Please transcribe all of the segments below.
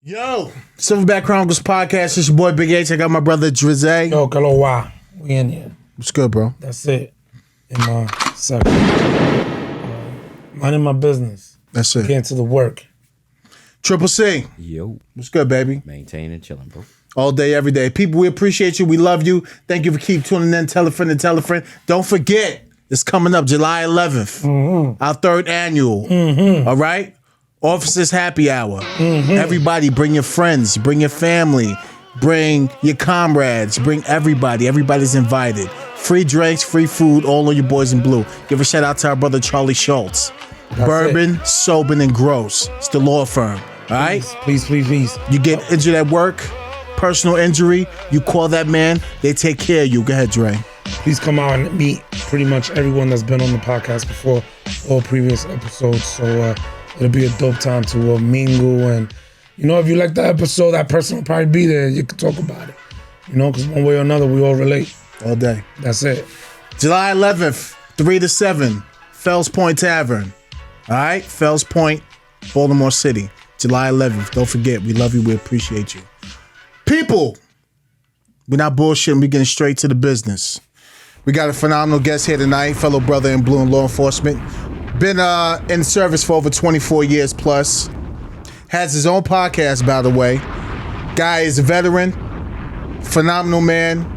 Yo, Silverback Chronicles podcast. It's your boy Big H. I got my brother Drizzy. Yo, Kalowa. We in here. What's good, bro? That's it. In my section. Minding my business. That's it. Getting to the work. Triple C. Yo, What's good, baby? maintaining, chilling, bro. All day, every day. People, we appreciate you. We love you. Thank you for keep tuning in. Tell a friend and tell a friend. Don't forget, it's coming up July 11th. Our third annual. All right? Officers Happy Hour. Everybody, bring your friends. Bring your family. Bring your comrades. Bring everybody. Everybody's invited. Free drinks, free food, all on your boys in blue. Give a shout out to our brother Charlie Schultz. Bourbon, Sobin, and Gross. It's the law firm. All right? Please. You get injured at work, personal injury, you call that man, they take care of you. Go ahead, Dre. Please come out and meet pretty much everyone that's been on the podcast before, all previous episodes. So it'll be a dope time to mingle. And, you know, if you like the episode, that person will probably be there. You can talk about it. You know, because one way or another, we all relate. All day. That's it. July 11th, 3 to 7, Fells Point Tavern. All right? Fells Point, Baltimore City. July 11th. Don't forget, we love you. We appreciate you. People, we're not bullshitting. We're getting straight to the business. We got a phenomenal guest here tonight, fellow brother in blue in law enforcement. Been in service for over 24 years plus. Has his own podcast, by the way. Guy is a veteran. Phenomenal man.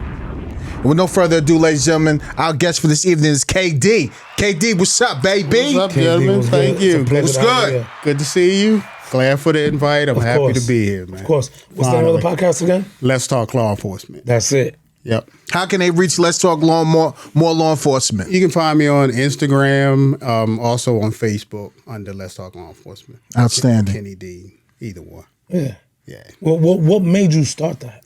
With no further ado, ladies and gentlemen, our guest for this evening is KD. KD, what's up, baby? What's up, gentlemen? Thank you. What's good? Good to see you. Glad for the invite. I'm happy course. to be here, man. Of course. What's the name of the podcast again? Let's Talk Law Enforcement. That's it. Yep. How can they reach Let's Talk Law more law enforcement? You can find me on Instagram, also on Facebook under Let's Talk Law Enforcement. Outstanding. Kenny D, either one. Yeah. Yeah. Well, what made you start that?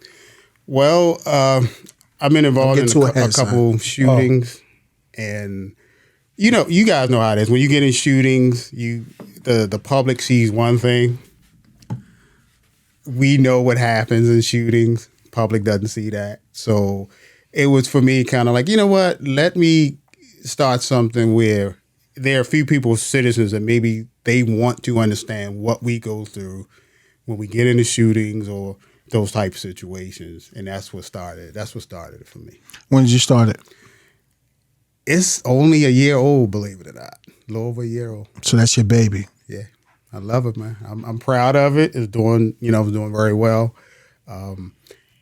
Well, I've been involved in Don't get too a ahead, couple shootings, and you know, you guys know how it is. When you get in shootings, the public sees one thing. We know what happens in shootings. Public doesn't see that. So it was for me kind of like, you know what? Let me start something where there are a few people, citizens, that maybe they want to understand what we go through when we get into shootings or those type of situations. And that's what started. That's what started it for me. When did you start it? It's only a year old, believe it or not. A little over a year old. So that's your baby. Yeah. I love it, man. I'm proud of it. It's doing very well.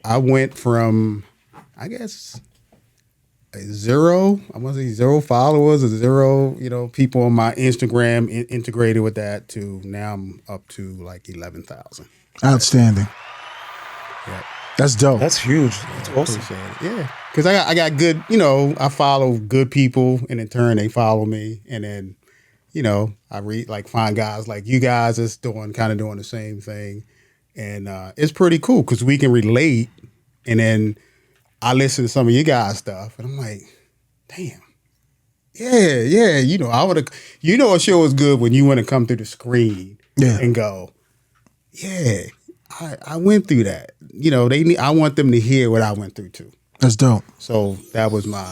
I went from, I guess, zero followers or zero, people on my Instagram integrated with that to now I'm up to like 11,000. Outstanding. Yeah. That's dope. That's huge. That's awesome. Appreciate it. Yeah. Because I got good, I follow good people, and in turn they follow me. And then, I find guys like you guys that's doing the same thing. And it's pretty cool because we can relate. And then I listen to some of you guys' stuff, and I'm like, damn. Yeah. I would have, a show was good when you want to come through the screen and go, yeah, I went through that. I want them to hear what I went through too. That's dope. So that was my,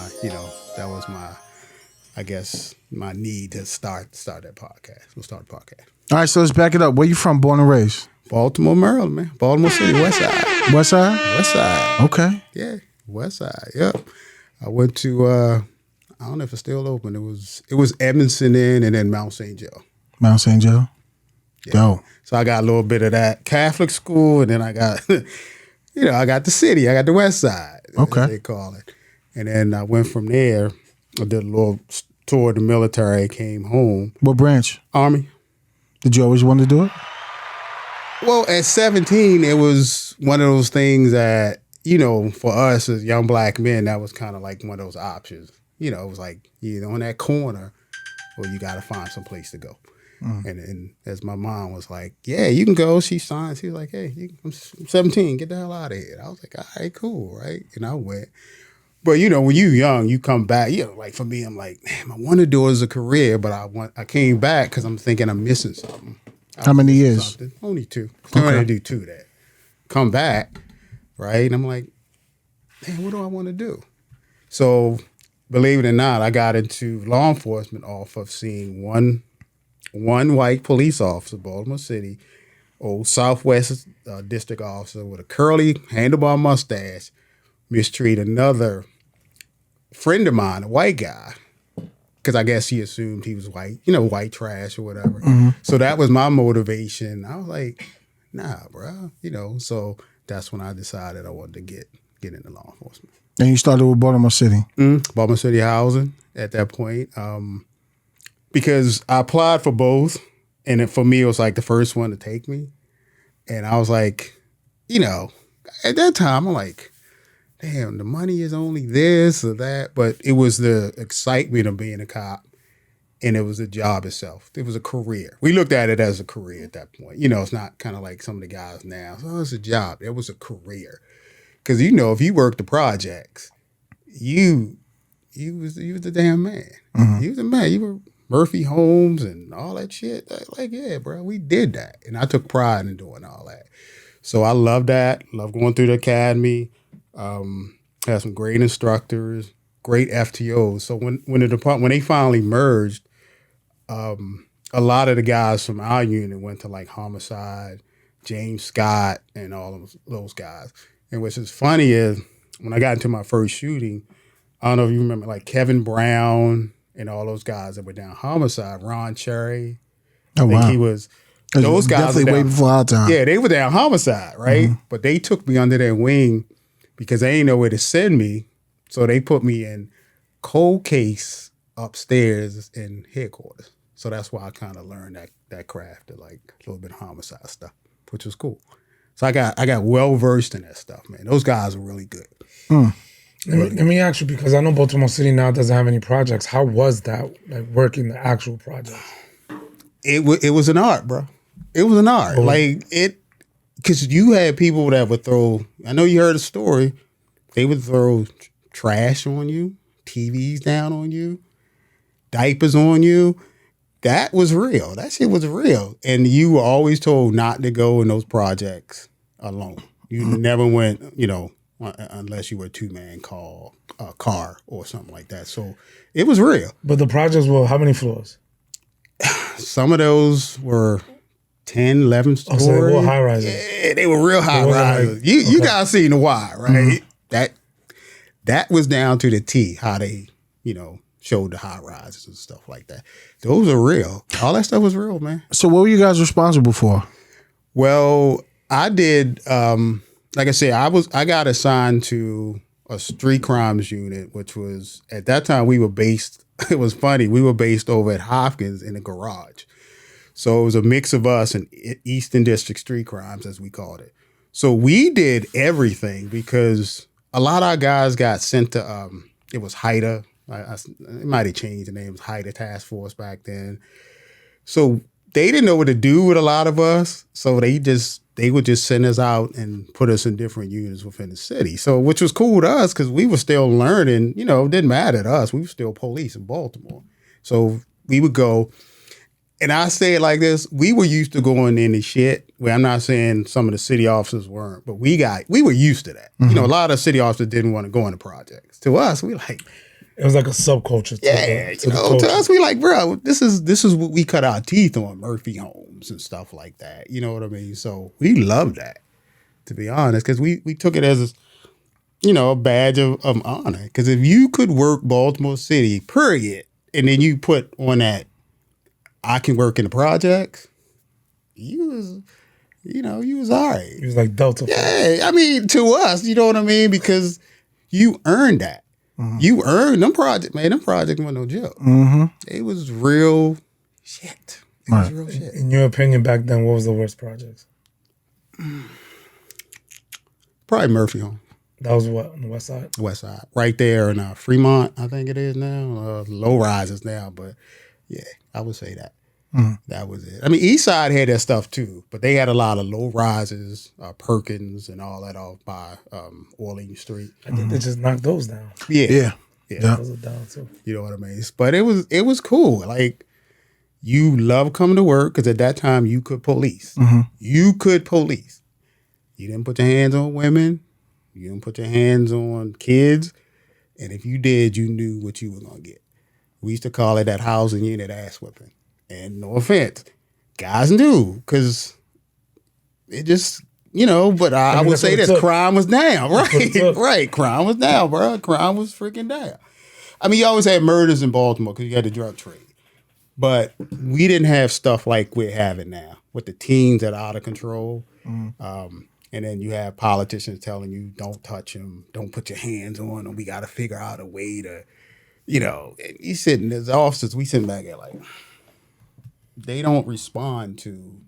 I guess, my need to start that podcast. We'll start the podcast. All right, so let's back it up. Where you from, born and raised? Baltimore, Maryland, man. Baltimore City, West Side. West Side? West Side. Okay. Yeah, West Side. Yep. I went to, I don't know if it's still open. It was Edmondson Inn and then Mount St. Joe. Mount St. Joe? Yeah. Dope. So I got a little bit of that Catholic school, and then I got, I got the city. I got the West Side, Okay. as they call it. And then I went from there. I did a little tour of the military, came home. What branch? Army. Did you always want to do it? Well, at 17, it was one of those things that, for us as young black men, that was kind of like one of those options. It was like, you're on that corner, or you got to find some place to go. And as my mom was like, yeah, you can go. She signed. She was like, hey, I'm 17. Get the hell out of here. I was like, all right, cool, right? And I went. But, when you're young, you come back. Like for me, I'm like, damn, I want to do it as a career, but I came back because I'm thinking I'm missing something. How many years? Something. Only 2. I'm going to do 2 that. Come back, right? And I'm like, damn, what do I want to do? So, believe it or not, I got into law enforcement off of seeing one white police officer, Baltimore City, old Southwest district officer with a curly handlebar mustache mistreat another friend of mine, a white guy, because I guess he assumed he was white, white trash or whatever. So that was my motivation. I was like, nah, bro, so that's when I decided I wanted to get into law enforcement. And you started with Baltimore City. Baltimore City Housing at that point, because I applied for both, and for me, it was like the first one to take me. And I was like, at that time, I'm like, damn, the money is only this or that. But it was the excitement of being a cop, and it was the job itself. It was a career. We looked at it as a career at that point. It's not kind of like some of the guys now. Oh, it's a job. It was a career. Because, if you worked the projects, you was the damn man. You was the man. You were Murphy Homes and all that shit. Like, yeah, bro, we did that. And I took pride in doing all that. So I love that. Love going through the academy. Had some great instructors, great FTOs. So when they finally merged, a lot of the guys from our unit went to like homicide, James Scott, and all of those guys. And what's just funny is when I got into my first shooting, I don't know if you remember, like Kevin Brown and all those guys that were down homicide, Ron Cherry. Oh, wow. He was, those guys definitely way before our time. Yeah, they were down homicide, right? But they took me under their wing because they ain't know where to send me. So they put me in cold case upstairs in headquarters. So that's why I kind of learned that craft of like a little bit of homicide stuff, which was cool. So I got well versed in that stuff, man. Those guys were really good. Let me ask you, because I know Baltimore City now doesn't have any projects. How was that, like working the actual projects? It was an art, bro. It was an art. Because you had people that would throw, I know you heard a story, they would throw trash on you, TVs down on you, diapers on you. That was real. That shit was real. And you were always told not to go in those projects alone. You never went, unless you were a two-man car or something like that. So it was real. But the projects were how many floors? Some of those were 10, 11 stories. So they were high rises. Yeah, they were real high rises. You guys seen the why, right? That was down to the T, how they, showed the high rises and stuff like that. Those are real. All that stuff was real, man. So what were you guys responsible for? Well, I did, like I said, I got assigned to a street crimes unit, which was, at that time we were based, it was funny, we were based over at Hopkins in a garage. So it was a mix of us and Eastern District street crimes, as we called it. So we did everything because a lot of our guys got sent to, it was HIDTA. It might have changed the name. It was HIDTA Task Force back then. So they didn't know what to do with a lot of us. So they would just send us out and put us in different units within the city. So, which was cool to us because we were still learning, it didn't matter to us. We were still police in Baltimore. So we would go, and I say it like this, we were used to going in and shit. Well, I'm not saying some of the city officers weren't, but we were used to that. A lot of city officers didn't want to go into projects. To us, we like, it was like a subculture. To us, we like, bro, this is what we cut our teeth on, Murphy Homes and stuff like that. You know what I mean? So we love that, to be honest, because we took it as, a badge of honor. Because if you could work Baltimore City, period, and then you put on that, I can work in the projects, you was all right. He was like Delta. Yeah, I mean, to us, you know what I mean? Because you earned that. You earned them projects, man. Them projects weren't no joke. It was real shit. It was real shit. In your opinion, back then, what was the worst projects? Probably Murphy Home. That was what, on the west side? West side. Right there in Fremont, I think it is now. Low rises now, but yeah, I would say that. That was it. I mean, East Side had that stuff too, but they had a lot of low rises, Perkins and all that off by Orleans Street. I think they just knocked those down. Yeah. Those are down too. You know what I mean? But it was cool. Like, you love coming to work because at that time you could police. You could police. You didn't put your hands on women. You didn't put your hands on kids. And if you did, you knew what you were going to get. We used to call it that housing unit ass whipping. And no offense, guys knew because it just, you know, but I mean, would that's say what it this, took. crime was down, what it right? took. Right, crime was down, bro. Crime was freaking down. I mean, you always had murders in Baltimore because you had the drug trade. But we didn't have stuff like we're having now with the teens that are out of control. And then you have politicians telling you, don't touch them, don't put your hands on them. We got to figure out a way to, you know, and you sitting as officers, we sitting back there like, they don't respond to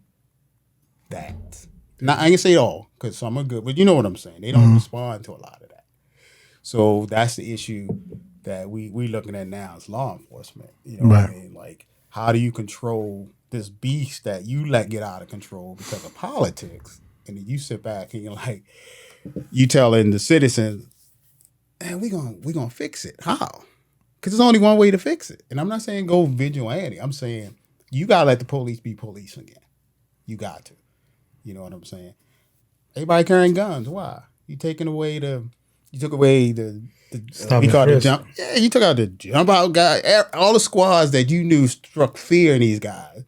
that. Now, I ain't gonna say all because some are good, but you know what I'm saying. They don't respond to a lot of that. So that's the issue that we looking at now as law enforcement. You know what I mean? Like, how do you control this beast that you let get out of control because of politics? And then you sit back and you're like, you telling the citizens, man, we gonna fix it. How? Because there's only one way to fix it. And I'm not saying go vigilante. I'm saying you gotta let the police be police again. You got to. You know what I'm saying? Everybody carrying guns. Why? You took away the Stop we and call it frisk. jump. Yeah, you took out the jump out guy. All the squads that you knew struck fear in these guys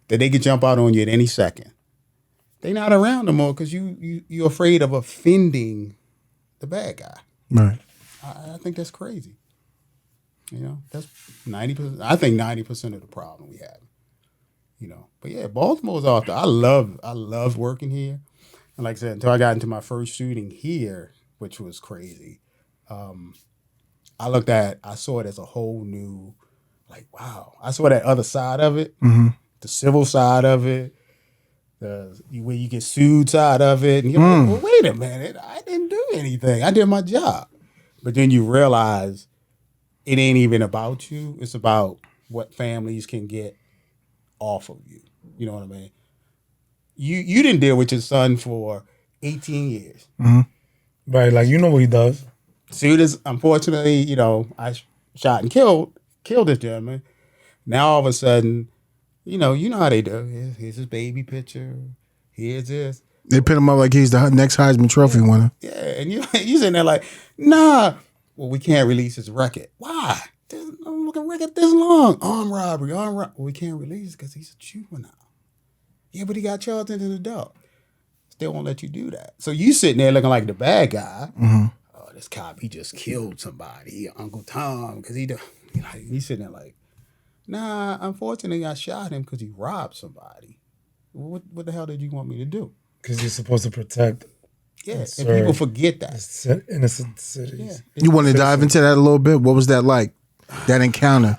that they could jump out on you at any second. They not around no more because you're afraid of offending the bad guy. Right. I think that's crazy. You know, that's 90%. I think 90% of the problem we have. You know, but yeah, Baltimore's off there. I loved working here, and like I said, until I got into my first shooting here, which was crazy. I saw it as a whole new, like, wow. I saw that other side of it, the civil side of it, where you get sued side of it, and you're like, well, wait a minute, I didn't do anything. I did my job. But then you realize it ain't even about you. It's about what families can get off of you. You know what I mean? You didn't deal with your son for 18 years. Right, like, you know what he does. Soon as, unfortunately, you know, I shot and killed this gentleman. Now all of a sudden, you know how they do. Here's his baby picture. Here's this. They put him up like he's the next Heisman Trophy winner. Yeah, and you sitting there like, nah. Well, we can't release his record. Why? There's no looking record this long. Armed robbery. Well, we can't release it because he's a juvenile. Yeah, but he got charged as an adult. Still won't let you do that. So you sitting there looking like the bad guy. Oh, this cop, he just killed somebody. He Uncle Tom because he's sitting there like, nah. Unfortunately, I shot him because he robbed somebody. What the hell did you want me to do? Because you're supposed to protect Yeah, and people forget that. innocent cities. Yeah. You want to dive into that a little bit? What was that like? That encounter?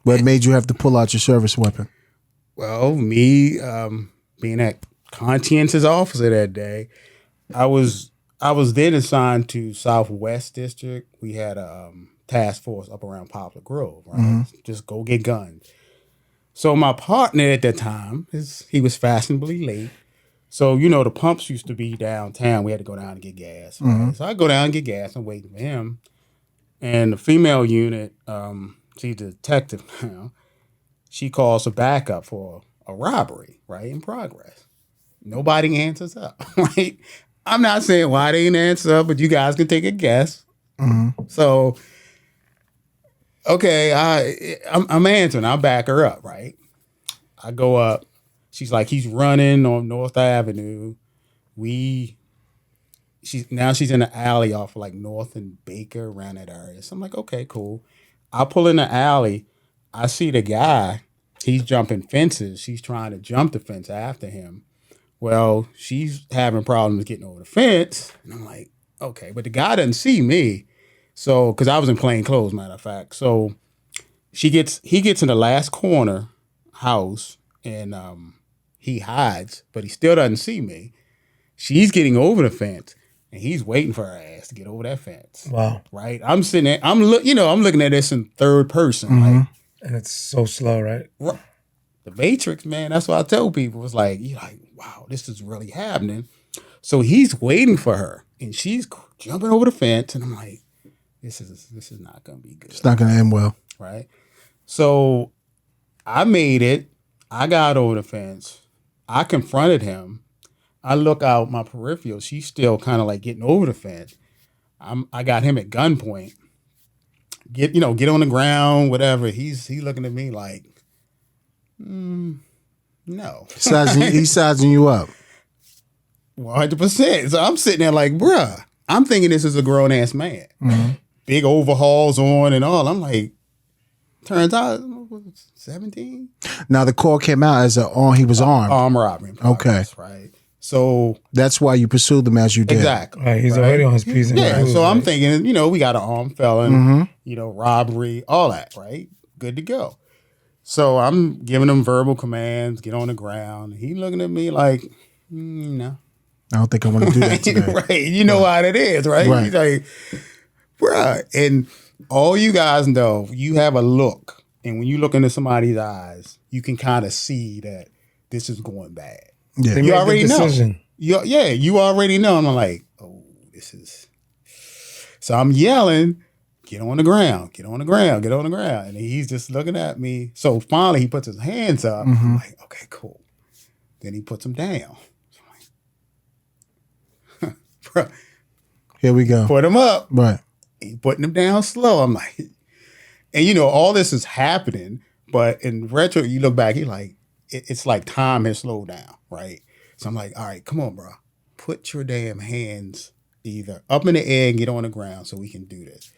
What made you have to pull out your service weapon? Well, me being that conscientious officer that day, I was then assigned to Southwest District. We had a task force up around Poplar Grove, right? Just go get guns. So my partner at that time, he was fashionably late. So, you know, the pumps used to be downtown. We had to go down and get gas. Right? So I go down and get gas and waiting for him. And the female unit, she's a detective now, she calls for backup for a robbery, right, in progress. Nobody answers up, right? I'm not saying why they didn't answer up, but you guys can take a guess. So, okay, I'm answering. I'll back her up, right? I go up. She's like, he's running on North Avenue. She's in the alley off of like North and Baker, around that area. So I'm like, okay, cool. I pull in the alley. I see the guy. He's jumping fences. She's trying to jump the fence after him. Well, she's having problems getting over the fence. And I'm like, okay. But the guy doesn't see me. So, because I was in plain clothes, matter of fact. So he gets in the last corner house and he hides, but he still doesn't see me. She's getting over the fence. And he's waiting for her ass to get over that fence. Wow. Right? I'm sitting there, I'm looking at this in third person. Like, And it's so slow, right? the Matrix, man, that's what I tell people. It's like, you're like, wow, this is really happening. So he's waiting for her. And she's jumping over the fence. And I'm like, this is not gonna be good. It's not going to end well. Right? So I made it. I got over the fence. I confronted him. I look out my peripheral. She's still kind of like getting over the fence. I got him at gunpoint. Get on the ground, whatever. He's looking at me like, no. He's sizing you up. 100%. So I'm sitting there like, bruh, I'm thinking this is a grown ass man. Big overhauls on and all. I'm like, turns out 17. Now the call came out as he was armed. Armed robbery. in progress, Okay. right. So That's why you pursued them as you did. exactly. Right, he's already on his P's and Yeah. Q's, So I'm right? thinking, we got an armed felon, robbery, all that, right? Good to go. So I'm giving him verbal commands, get on the ground. He looking at me like, no. I don't think I want to do that today. Right. You know how it is, right? Right. He's like, bruh. And all you guys know, you have a look. And when you look into somebody's eyes, you can kind of see that this is going bad. Yeah. They You made the already know. decision. You already know. And I'm like, oh, this is. So I'm yelling, get on the ground, get on the ground, get on the ground. And he's just looking at me. So finally he puts his hands up. I'm like, okay, cool. Then he puts them down. So I'm like, bro, Here we go. put them up. Right. He's putting them down slow. I'm like, and all this is happening, but in retro, you look back, you're like, it's like time has slowed down, right? So I'm like, all right, come on, bro. Put your damn hands either up in the air and get on the ground so we can do this.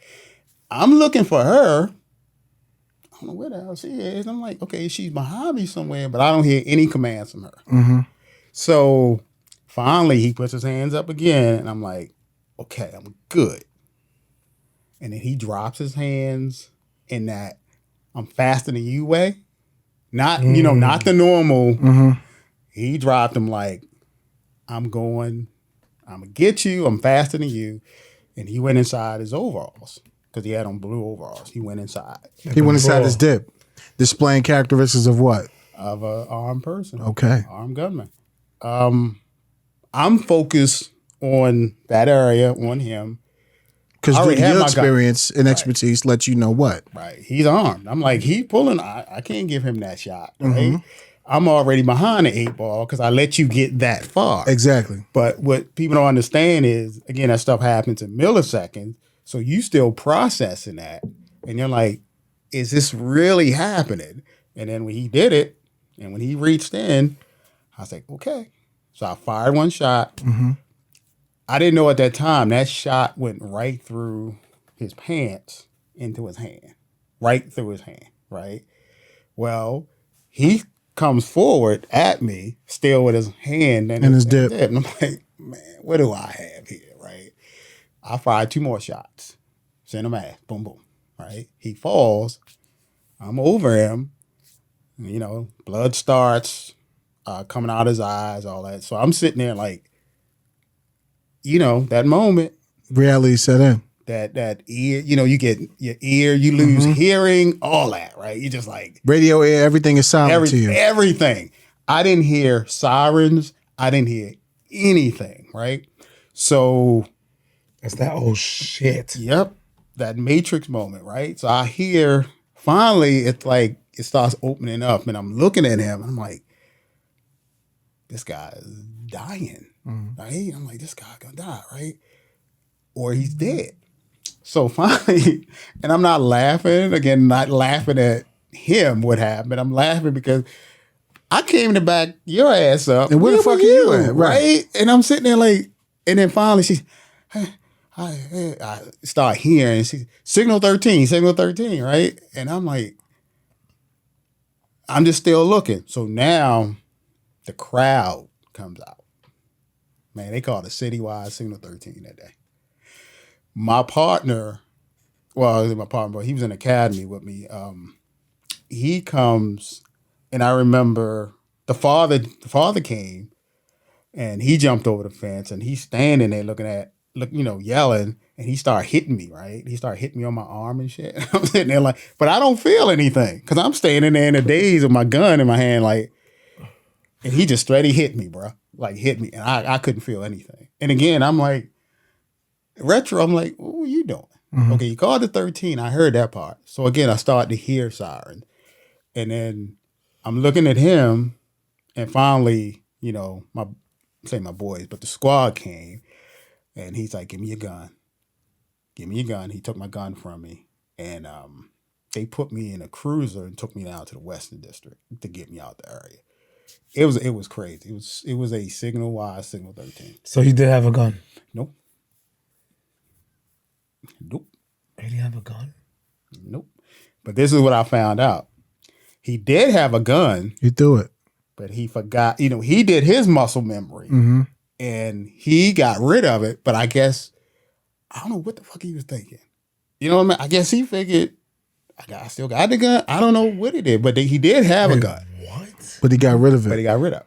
I'm looking for her. I don't know where the hell she is. I'm like, okay, she's behind me somewhere, but I don't hear any commands from her. So finally, he puts his hands up again, and I'm like, okay, I'm good. And then he drops his hands in that I'm faster than you way. Not, not the normal. He dropped him like, I'm going to get you. I'm faster than you. And he went inside his overalls because he had on blue overalls. He went inside He went inside his dip, displaying characteristics of what? of an armed person. Okay. Armed gunman. I'm focused on that area, on him. Because I already had your my gun. experience and expertise lets you know what. Right. He's armed. I'm like, he pulling. I can't give him that shot. Right. I'm already behind the 8 ball because I let you get that far. Exactly. But what people don't understand is, again, that stuff happens in milliseconds. So you still processing that. And you're like, is this really happening? And then when he did it, and when he reached in, I was like, okay. So I fired one shot. I didn't know at that time that shot went right through his pants into his hand. Right through his hand, right? Well, he comes forward at me, still with his hand In his dip. And I'm like, man, what do I have here, right? I fired 2 more shots. Send him ass. Boom, boom. Right? He falls. I'm over him. Blood starts coming out his eyes, all that. So I'm sitting there like, that moment, Reality set in. that ear, you get your ear, you lose hearing, all that, right? You just like Radio air, everything is silent to you. everything. I didn't hear sirens. I didn't hear anything, right? So, That's that old shit. yep, that Matrix moment, right? So I hear, finally, it's like, it starts opening up and I'm looking at him and I'm like, this guy is dying, right? I'm like, this guy gonna die, right? Or he's dead. So finally, and I'm not laughing, again, not laughing at him, what happened. I'm laughing because I came to back your ass up. And where the fuck were are you at? Right? And I'm sitting there like, and then finally I start hearing, signal 13, right? And I'm like, I'm just still looking. So now the crowd comes out. Man, they called it citywide signal 13 that day. My partner, well, he was my partner, but he was in the academy with me. He comes, and I remember the father came, and he jumped over the fence, and he's standing there yelling, and he started hitting me, right? He started hitting me on my arm and shit. I'm sitting there like, but I don't feel anything, because I'm standing there in a daze with my gun in my hand, like, and he just straight hit me, bro. Like, hit me, and I couldn't feel anything. And again, I'm like, retro, I'm like, what were you doing? Okay, you called the 13. I heard that part. So again, I started to hear sirens. And then I'm looking at him, and finally, my boys, but the squad came, and he's like, give me your gun. Give me your gun. He took my gun from me. And they put me in a cruiser and took me down to the Western District to get me out the area. it was crazy. It was a Signal Y, Signal 13. So he did have a gun. Nope. Did he have a gun? Nope. But this is what I found out. He did have a gun, You do it. but he forgot. He did his muscle memory, and he got rid of it. But I guess I don't know what the fuck he was thinking. You know what I mean? I guess he figured I still got the gun. I don't know what he did, but he did have a gun. What? But he got rid of But it. he got rid of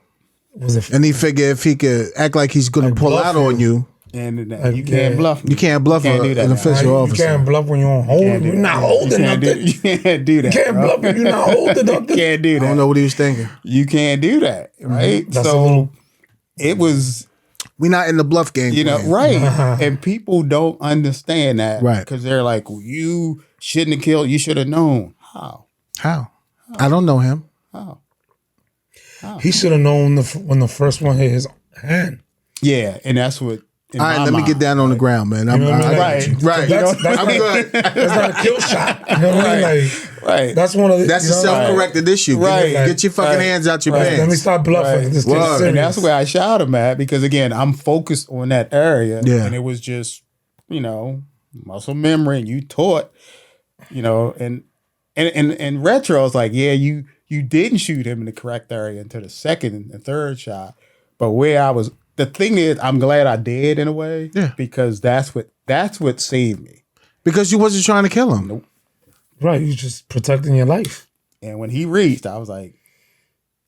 it. Was it? And he figured if he could act like he's going to pull bluff out on you, And you can't yeah. bluff. you can't bluff Can't do that an now. official You officer. can't bluff when you're on hold. You're not holding nothing. You can't do that. You can't bro. bluff when you're not holding You nothing. can't do I don't that. know what he was thinking. You can't do that, right? That's a So little. it was, We're not in the bluff game. plan. right. And people don't understand that, Right. Because they're like, well, you shouldn't have killed. You should have known. How? How? I don't know him. How? He should have known when the first one hit his hand. Yeah, and that's what. in All right, my let me mind, get down on the ground, man. I'm, know what I mean? I got you. Right. That's I'm good. That's not a kill shot. You know what I mean? Like, Right. that's one of the. That's you a know, self-corrected issue. Right. Get your fucking Right. hands out your Right. Let me pants. stop bluffing. Right. This Word. kid's And that's serious. where I shot him at because again, I'm focused on that area. Yeah. And it was just, muscle memory and you taught, and in retro, it's like, yeah, you didn't shoot him in the correct area until the second and third shot. But the thing is, I'm glad I did in a way. Yeah. Because that's what saved me. Because you wasn't trying to kill him. Nope. Right, you're just protecting your life. And when he reached, I was like,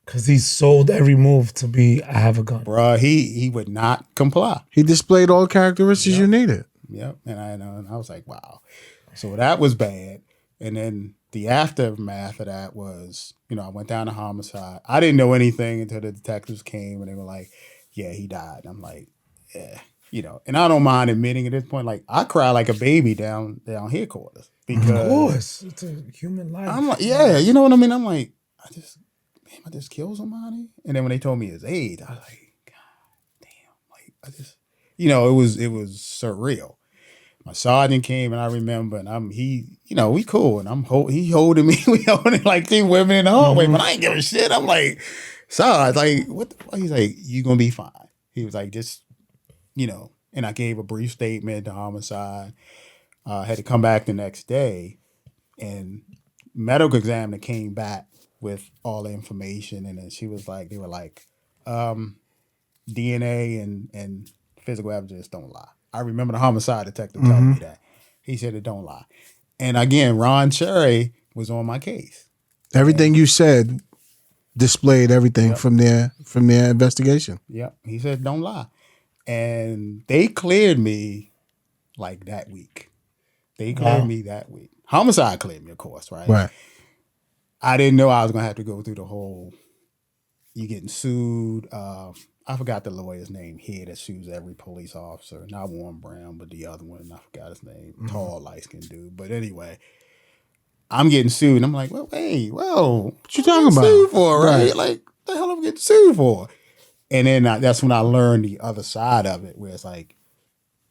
Because he sold every move to be, I have a gun. bruh, he would not comply. He displayed all the characteristics you needed. Yep. And I was like, wow. So that was bad. And then the aftermath of that was, I went down to homicide. I didn't know anything until the detectives came and they were like, yeah, he died. And I'm like, yeah, and I don't mind admitting at this point, like I cry like a baby down headquarters because Of course, it's a human life. I'm like, yeah, you know what I mean? I'm like, I just killed somebody. And then when they told me his age, I was like, God damn, like I just, it was surreal. My sergeant came and I remember, and we cool, and he holding me, we holding like two women in the hallway, but I ain't giving a shit. I'm like, Sarge, like, what the fuck? He's like, you gonna be fine. He was like, just, and I gave a brief statement to homicide. Had to come back the next day, and medical examiner came back with all the information, and then they were like, DNA and physical evidence don't lie. I remember the homicide detective telling me that. He said it don't lie. And again, Ron Cherry was on my case. Everything you said displayed everything from their investigation. Yep. He said don't lie. And they cleared me like that week. They cleared me that week. Homicide cleared me, of course, right? Right. I didn't know I was going to have to go through the whole, you getting sued. I forgot the lawyer's name here that sues every police officer. Not Warren Brown, but the other one. I forgot his name. Tall, light-skinned dude. But anyway, I'm getting sued. And I'm like, well, hey, whoa. What you talking about? Sued for, right? Right. Like, the hell am I getting sued for? And then that's when I learned the other side of it, where it's like,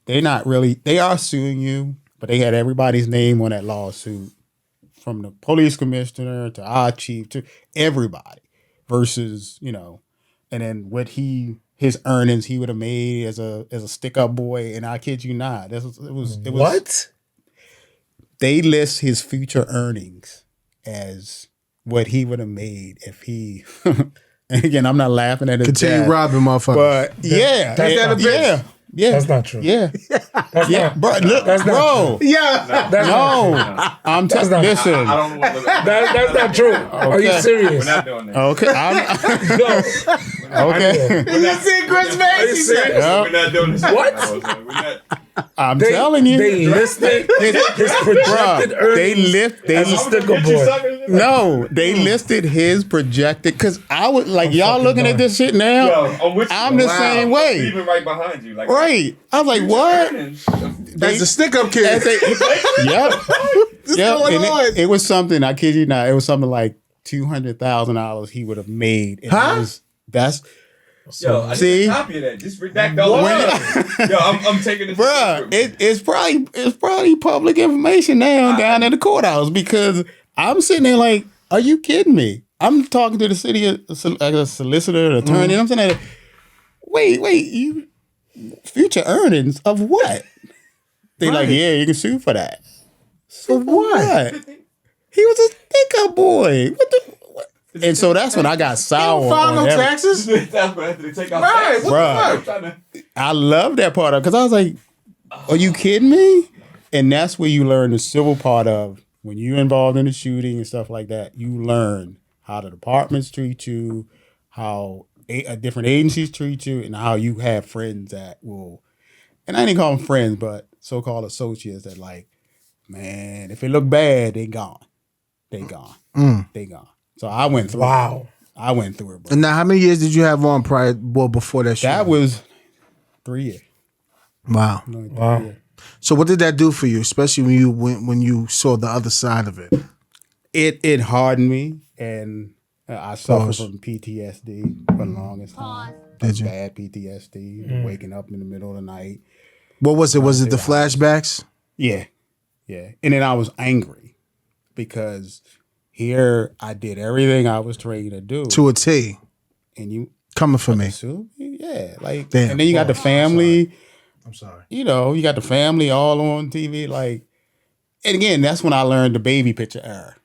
they are suing you, but they had everybody's name on that lawsuit, from the police commissioner to our chief to everybody, versus, and then his earnings he would have made as a stick up boy. And I kid you not, it was What? They list his future earnings as what he would have made if he. And again, I'm not laughing at his Continue dad, robbing motherfuckers. but yeah, that's not a yeah, yeah, That's not true. yeah, That's yeah, not, bro. Look, that's not bro. yeah. That's No, not I'm That's not- listen. I don't know what that's not true. Are you Okay. serious? We're not doing that. Okay, No. okay. You see Chris Are you Mason? serious? Yeah. We're not doing this. What? We're not. I'm telling you, They listed his projected Bruh, they earnings lift. They as a sticker boy. no, they listed his projected because I would like y'all fucking looking done. at this shit now. Yo, I'm with you. I'm the Wow. same way, Even right behind you. Like, right? I was like, what? That's a stick-up kid. As they- yep. What's Yep. going And on? it was something. I kid you not. It was something like $200,000 he would have made. And Huh? That's Yo, I See? need a copy of that. Just redact all of that. Yo, I'm taking this. bruh. It's probably public information now down in the courthouse because I'm sitting there like, are you kidding me? I'm talking to the city as a solicitor, an attorney. And I'm saying, wait, you future earnings of what? They like, yeah, you can sue for that. For what? He was a stick-up boy. What? And so that's when I got sour. File no taxes. That's what they take out. Right, taxes. what the Bruh. fuck? I love that part of because I was like, are you kidding me? And that's where you learn the civil part of when you're involved in the shooting and stuff like that. You learn how the departments treat you, how different agencies treat you, and how you have friends that will, and I didn't call them friends, but so-called associates that like, man, if it look bad, they gone. They gone. They gone. So I went through it. I went through it, bro. And now, how many years did you have on prior? Well, before that. That was 3 years. Wow. Wow. So, what did that do for you, especially when you saw the other side of it? It hardened me, and I suffered Pause. from PTSD for the longest time. Did you? Bad PTSD, waking up in the middle of the night. What was it? Was it the flashbacks? Yeah. And then I was angry because here I did everything I was trained to do. To a T. And you Coming for me. sue me? Yeah. Like, Damn. and then you got the family. I'm sorry. You know, you got the family all on TV. Like, and again, that's when I learned the baby picture era.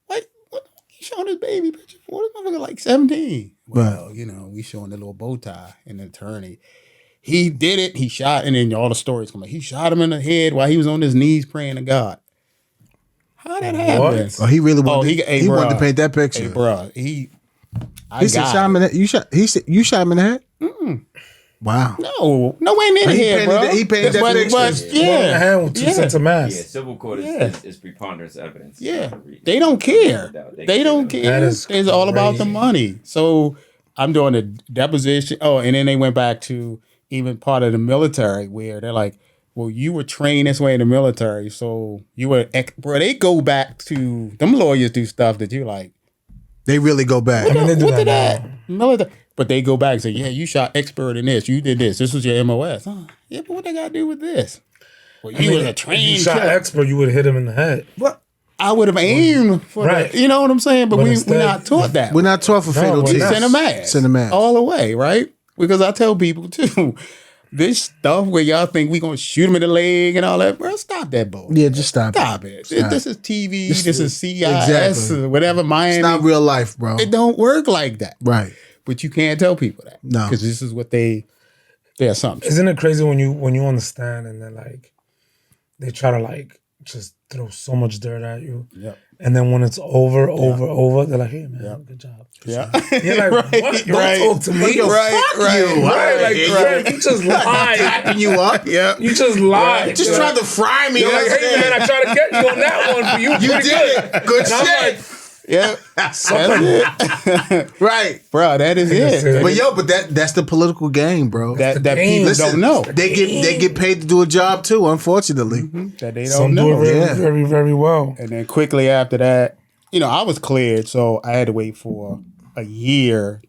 Like, what you showing this baby picture for? This motherfucker like 17. Well, you know, we showing the little bow tie and the attorney. He did it. He shot, and then all the stories come out. He shot him in the head while he was on his knees praying to God. How that happen? Oh, he really wanted. He bruh. wanted to paint that picture. Hey, bro, he He said, "Shot him in the, you shot." He said, "You shot him in the head." Wow. nowhere near the He head, painted bro. that- he painted that picture. One in the hand with 2 cents of mass. Yeah, civil court Yeah. is preponderance evidence. Yeah, they don't care. They don't care. That is It's all about the crazy. money. So I'm doing a deposition. Oh, and then they went back to even part of the military where they're like, well, you were trained this way in the military. So you were, bro, they go back to, them lawyers do stuff that you like, They really go back. I mean, they do what that did that? now. Military. But they go back and say, yeah, you shot expert in this. You did this. This was your MOS. Yeah, but what they got to do with this? Well, you was a If trained you shot killer. expert, you would have hit him in the head. But I would have aimed for Right. that. You know what I'm saying? But But we're instead- not taught that. We're not taught for fatal we're T's. not. Send a mask. Send a mask. All the way, right? Because I tell people too, this stuff where y'all think we gonna shoot him in the leg and all that, bro, stop that bull. Yeah, just stop. Stop it. Stop. This is TV. This This is- is CIS exactly. or whatever. Miami. It's not real life, bro. It don't work like that. Right. But you can't tell people that. No. Because this is what their assumption. Isn't it crazy when you understand and then like they try to like just throw so much dirt at you, Yep. and then when it's over, they're like, "Hey man, good job." Yeah. You're like, "What? Don't talk to me." Yo, Right, fuck right, you. Right, like, Right. Fred, you just lied. Tapping you up. Yeah. You just lied. Just You're tried to fry me. You're like, "Hey man, I tried to get you on that one for you. You pretty did good." it. Good And I'm shit. like, Yeah. That's it. Right. Bro, that is say it. that. But that's the political game, bro. That game. people Listen, don't know. They get paid to do a job too, unfortunately. That they don't some do know. it very, Yeah. very, very well. And then quickly after that, I was cleared, so I had to wait for a year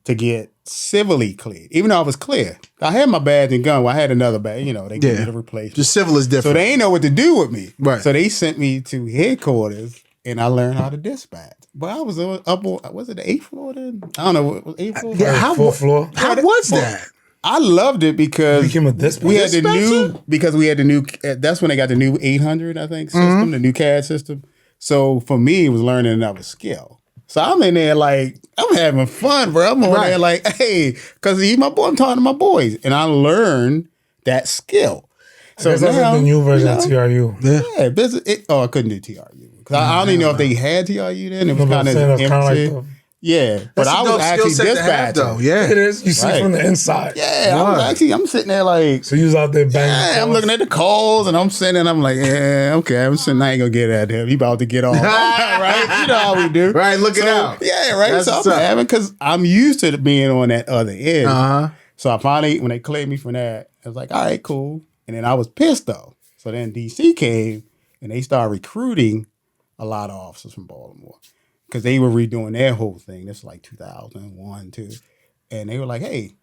to get civilly cleared. Even though I was clear. I had my badge and gun. Well, I had another badge. They gave me the replacement. Just civil is So different. they ain't know what to do with me. Right. So they sent me to headquarters and I learned how to dispatch. But I was up on, was it the 8th floor then? I don't know. What was 8th floor? Yeah, how Fourth floor. was that? I loved it because You became a dispatcher? we had the new, that's when they got the new 800, I think, system, the new CAD system. So for me, it was learning another skill. So I'm in there like, I'm having fun, bro. I'm on Right. there like, hey, because he's my boy, I'm talking to my boys. And I learned that skill. So That's like the new version of TRU. Yeah. Yeah, I couldn't do TRU. Because I don't even know if they had TRU then. It was No, but I'm kind of saying that's empty. kinda like Yeah, but That's I a was dope skill actually set to have, dispatching. though. Yeah. It is. You see Right. from the inside. Yeah, I was Right. actually, I'm sitting there like, So you was out there banging. yeah, I'm looking at the calls and I'm sitting and I'm like, yeah, okay, I'm sitting, I ain't gonna get at him. He about to get on. Right? You know how we do. Right, looking out. Yeah, right. That's so what's I'm up. having, because I'm used to being on that other end. Uh-huh. So I finally, when they cleared me from that, I was like, all right, cool. And then I was pissed though. So then DC came and they started recruiting a lot of officers from Baltimore because they were redoing their whole thing. This was like 2001, too. And they were like, hey,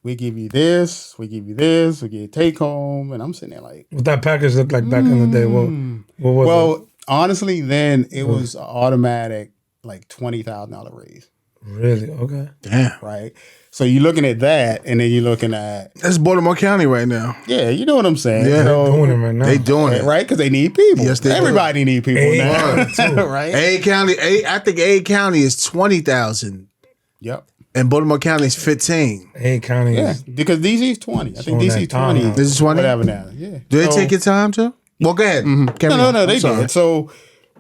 we give you this, we give you this, we give you take home. And I'm sitting there like, What that package looked like back in the day? What was it? well, honestly, then it was an automatic like $20,000 raise, Really? Okay. Damn. right? So you're looking at that, and then you're looking at That's Baltimore County right now. you know what I'm saying? Yeah. So, Doing it right now. They doing it. right? Because they need people. Yes, they do. Everybody need people Hey, now, too. right? A County, I think A County is 20,000, Yep. and Baltimore County is 15. A County Yeah, is because DC's 20. I think Showing DC's that time 20. now. This is 20? Whatever now. Yeah. Do they So- take your time too? Well, go ahead. Carry No, on. they I'm sorry. did. So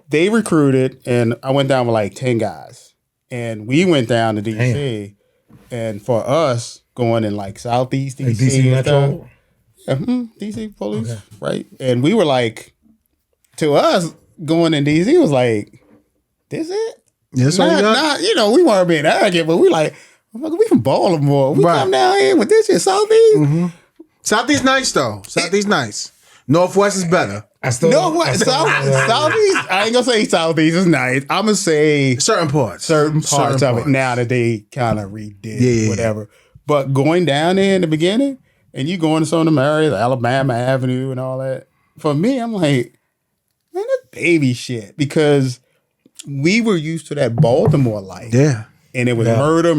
they recruited, and I went down with like 10 guys. And we went down to DC. And for us, going in like Southeast DC, like DC and stuff, Metro. DC police, right? And we were like, to us, going in DC was like, this it? Yes, all you got? We weren't being arrogant, but we like, motherfucker, we from Baltimore. We Right. come down here with this shit, Southeast. Southeast nice though. Southeast nice. Northwest is better. I still No, what? I still- Southeast? I ain't gonna say Southeast is nice. I'm gonna say Certain parts. certain parts of it now that they kind of redid whatever. But going down there in the beginning, and you going to some of them areas, Alabama Avenue and all that, for me, I'm like, man, that's baby shit. Because we were used to that Baltimore life. Yeah. And it was Yeah. murder,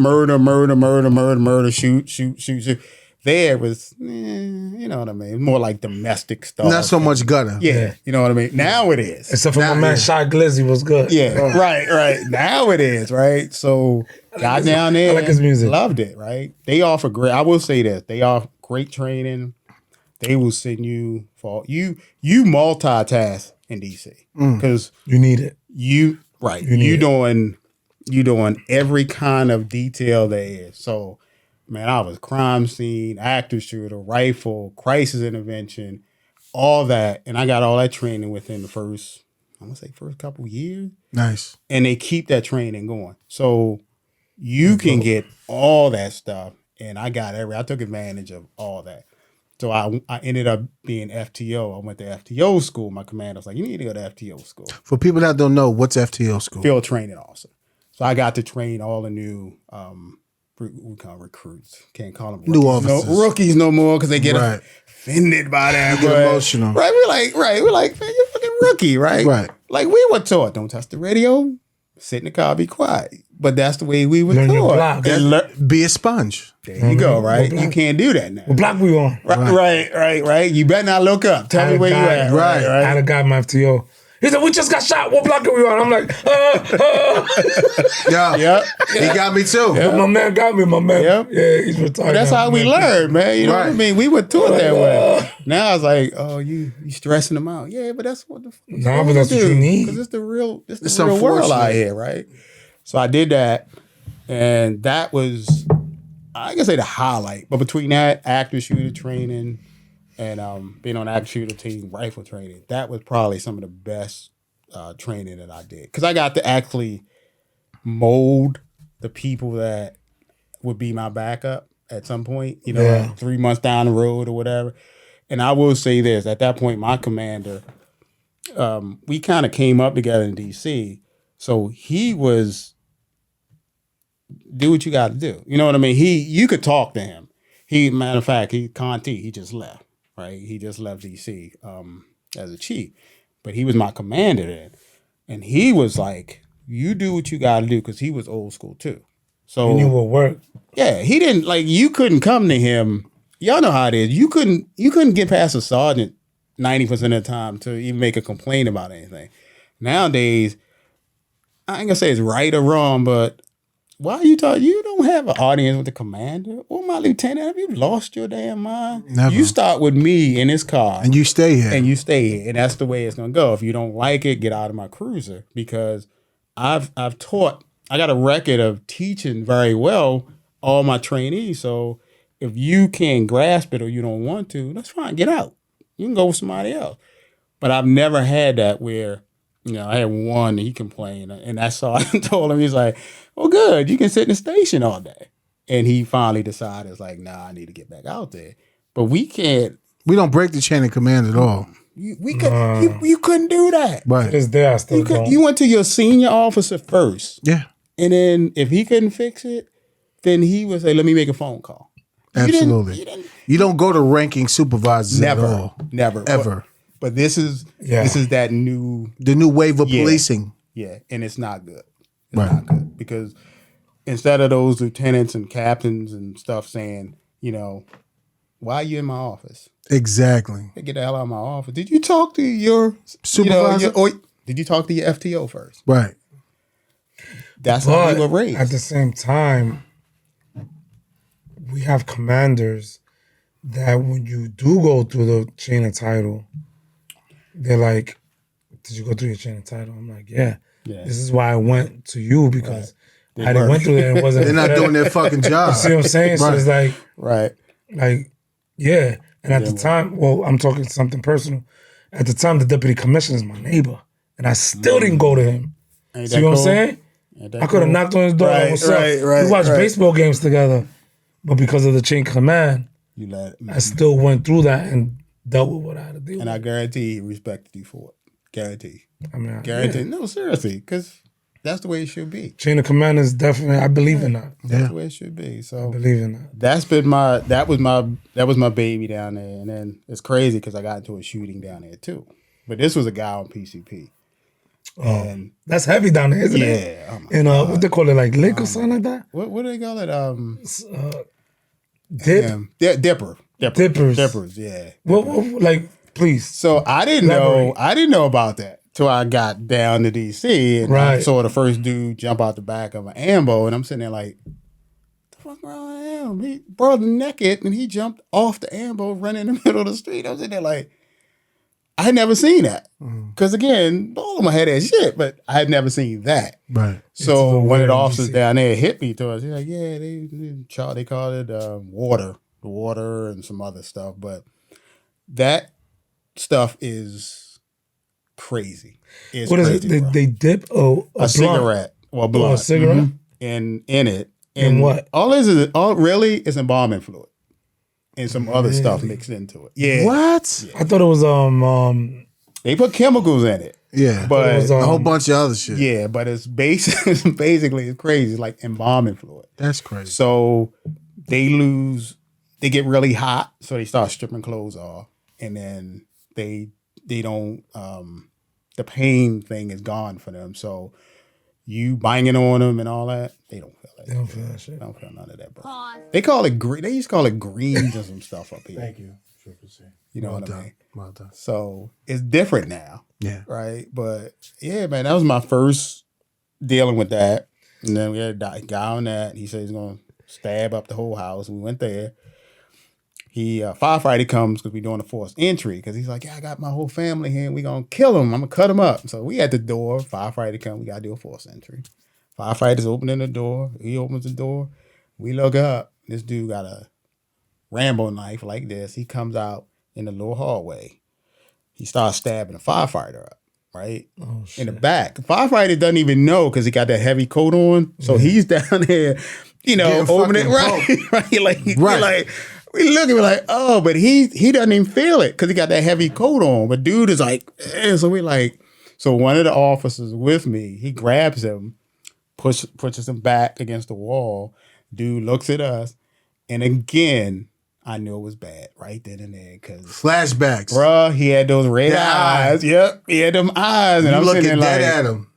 shoot. There it was, you know what I mean? More like domestic stuff. Not so much gutter. Yeah, you know what I mean? Now it is. Except for Now, my man yeah. Shy Glizzy was good. Yeah, right. Now it is, right? So got down there. I like his music. Loved it, right? They offer great, I will say this, they offer great training. They will send you for, you multitask in DC. Because You need it. you need doing every kind of detail there is. So, man, I was crime scene, active shooter, rifle, crisis intervention, all that, and I got all that training within the first couple years, Nice. and they keep that training going. So you can get all that stuff, and I took advantage of all that. So I ended up being FTO. I went to FTO school. My commander was like, you need to go to FTO school. For people that don't know, what's FTO school? Field training officer. So I got to train all the new we call them recruits. Can't call them New rookies. officers. No, rookies no more because they get Right. offended by that. Get but- emotional. Right. We're like, man, you're a fucking rookie, right? Right. Like we were taught, don't touch the radio, sit in the car, be quiet. But that's the way we were Learn your taught. block. And Be a sponge. there you go, right? You can't do that now. What block we on? Right. You better not look up. Tell me where you at. Right. I had a guy in my FTO. He said, we just got shot. What block are we on? I'm like, Yeah. Yep. He got me too. But my man got me, my man. Yep. Yeah, he's retired. That's now. how we learn, man. You know what I Right. mean? We were taught that way. Now it's like, oh, you stressing them out. Yeah, but that's what the fuck. Nah, but that's what you need. Because it's the real, It's real world out unfortunate. here, right? So I did that, and that was, I can say the highlight. But between that, active shooter training, and being on active shooter team, rifle training, that was probably some of the best training that I did. Because I got to actually mold the people that would be my backup at some point, you know, Yeah. 3 months down the road or whatever. And I will say this, at that point, my commander, we kind of came up together in DC. So he was, do what you got to do. You know what I mean? You could talk to him. Matter of fact, Conti, he just left, right? He just left DC as a chief. But he was my commander then. And he was like, you do what you got to do, because he was old school too. So You knew what worked. yeah, he didn't, like, you couldn't come to him. Y'all know how it is. You couldn't get past a sergeant 90% of the time to even make a complaint about anything. Nowadays, I ain't gonna say it's right or wrong, but why you talking? You don't have an audience with the commander or my lieutenant. Have you lost your damn mind? Never. You start with me in this car And you stay here. and you stay here, and that's the way it's gonna go. If you don't like it, get out of my cruiser, because I've taught. I got a record of teaching very well all my trainees. So if you can't grasp it or you don't want to, that's fine. Get out. You can go with somebody else. But I've never had that where, you know, I had one, he complained, and that's all I told him. He's like, well, good. You can sit in the station all day. And he finally decided, it's like, nah, I need to get back out there. But we can't. We don't break the chain of command at all. You couldn't do that. Right. It's there, I still don't. You went to your senior officer first, Yeah. and then if he couldn't fix it, then he would say, "Let me make a phone call." Absolutely. You don't go to ranking supervisors at Never, all. never, Ever. But this is Yeah. that new, The new wave of Yeah. policing. and it's not good. It's Right. not good because instead of those lieutenants and captains and stuff saying, why are you in my office? Exactly. Hey, get the hell out of my office. Did you talk to your Supervisor? or did you talk to your FTO first? Right. That's how we But were raised. at the same time, we have commanders that when you do go through the chain of title, they're like, "Did you go through your chain of title?" I'm like, "Yeah." Yeah. This is why I went to you because They I didn't were. went through there and it wasn't. They're not fair. doing their fucking job. You see what I'm saying? So Right. it's Right. like, yeah. And at the time, well, I'm talking something personal. At the time, the deputy commissioner is my neighbor, and I still didn't go to him. Ain't See that what I'm cool? saying? Ain't that I could have cool? knocked on his door. Right, Like, what's right, up? right, We watched right. baseball games together, but because of the chain of command, You let I still went through that and dealt with what I had to deal and I with. guarantee he respected you for it. Guarantee. I mean, Guarantee. yeah. No, seriously, because that's the way it should be. Chain of command is definitely. I believe in that. That's Yeah. the way it should be. I So believe in that. that was my baby down there, and then it's crazy because I got into a shooting down there too. But this was a guy on PCP, and That's heavy down there, isn't it? yeah, oh my And what they call it, like lick or something like that. what do they call it? Dip. Dippers. Dippers. Yeah. What, like, please. So I didn't Elaborate. know about that till I got down to DC and I Right. saw the first dude jump out the back of an ambo, and I'm sitting there like, the fuck wrong with him? He brought naked and he jumped off the ambo, running in the middle of the street. I was sitting there like, I had never seen that. Because again, all of my head ass shit, but I had never seen that. Right. So the one of word the in officers DC. down there hit me to us. He's like, yeah, they call it water and some other stuff. But that stuff is crazy. It's What is crazy, it? bro. They dip a blunt. Cigarette. Well, blunt. Oh, a cigarette? In it. In what? All really is embalming fluid. And some other stuff mixed into it. Yeah. What? I thought it was They put chemicals in it. Yeah. But it was, a whole bunch of other shit. yeah, but it's basically it's crazy. It's like embalming fluid. That's crazy. So they get really hot, so they start stripping clothes off, and then they don't the pain thing is gone for them. So you banging on them and all that, they don't feel it. They don't feel that shit. They don't feel none of that, bro. They call it green. They used to call it greens and some stuff up here. Thank you. Triple C. You know Well what I done. mean? Well done. So it's different now, Yeah. right? But yeah, man, that was my first dealing with that. And then we had a guy on that. He said he's gonna stab up the whole house. We went there. He firefighter comes because we're doing a forced entry because he's like, yeah, I got my whole family here and we're gonna kill him. I'm gonna cut him up. So we at the door. Firefighter come. We gotta do a forced entry. Firefighter's opening the door. He opens the door. We look up. This dude got a Rambo knife like this. He comes out in the little hallway. He starts stabbing the firefighter up, right? Oh, In the back. The firefighter doesn't even know because he got that heavy coat on. So he's down there, Getting opening fucking right, right. Like, Right. we're like, we look and we're like, oh, but he doesn't even feel it because he got that heavy coat on. But dude is like, so we like, so one of the officers with me, he grabs him, pushes him back against the wall. Dude looks at us, and again, I knew it was bad right then and there because, Flashbacks. bruh, he had those red The eye. eyes. Yep, he had them eyes, and You I'm looking sitting there dead like, at him.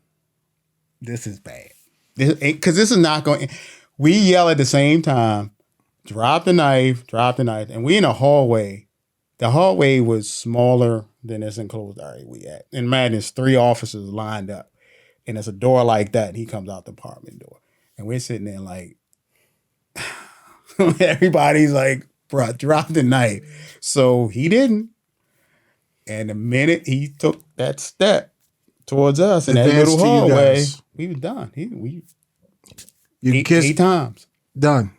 this is bad. Because this is not going. We yell at the same time. Drop the knife, and we in a hallway. The hallway was smaller than this enclosed area we at. And man, there's 3 officers lined up, and it's a door like that. And he comes out the apartment door, and we're sitting there like, everybody's like, bro, drop the knife. So he didn't. And the minute he took that step towards us in that Advanced little to you hallway, guys. we was done. We You eight kissed. times. Done.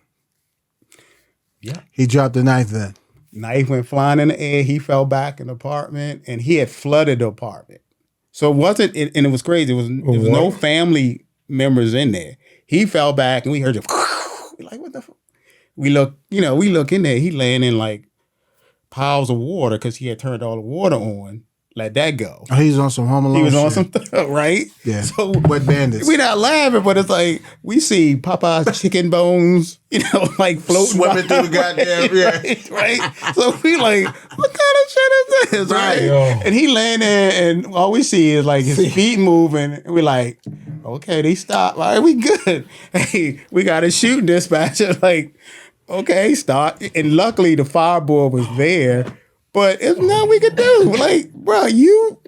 Yeah. He dropped the knife then. Knife went flying in the air. He fell back in the apartment, and he had flooded the apartment. So it wasn't, and it was crazy. There was no family members in there. He fell back, and we heard him. We're like, what the fuck? We look in there. He laying in like piles of water because he had turned all the water on, let that go. Oh, he's on some Home Alone. He was on shit. some right. Yeah. So Wet Bandits. we not laughing, but it's like we see Popeye's chicken bones, like floating Swimming through the goddamn. Yeah. right. So we like, what kind of shit is this, right? Yo. And he laying there, and all we see is like his feet moving, and we're like, okay, they stopped. All right, we good. Hey, we got a shooting dispatcher. Like, okay, start. And luckily, the fireboard was there. But it's nothing we could do. Like, bro, what you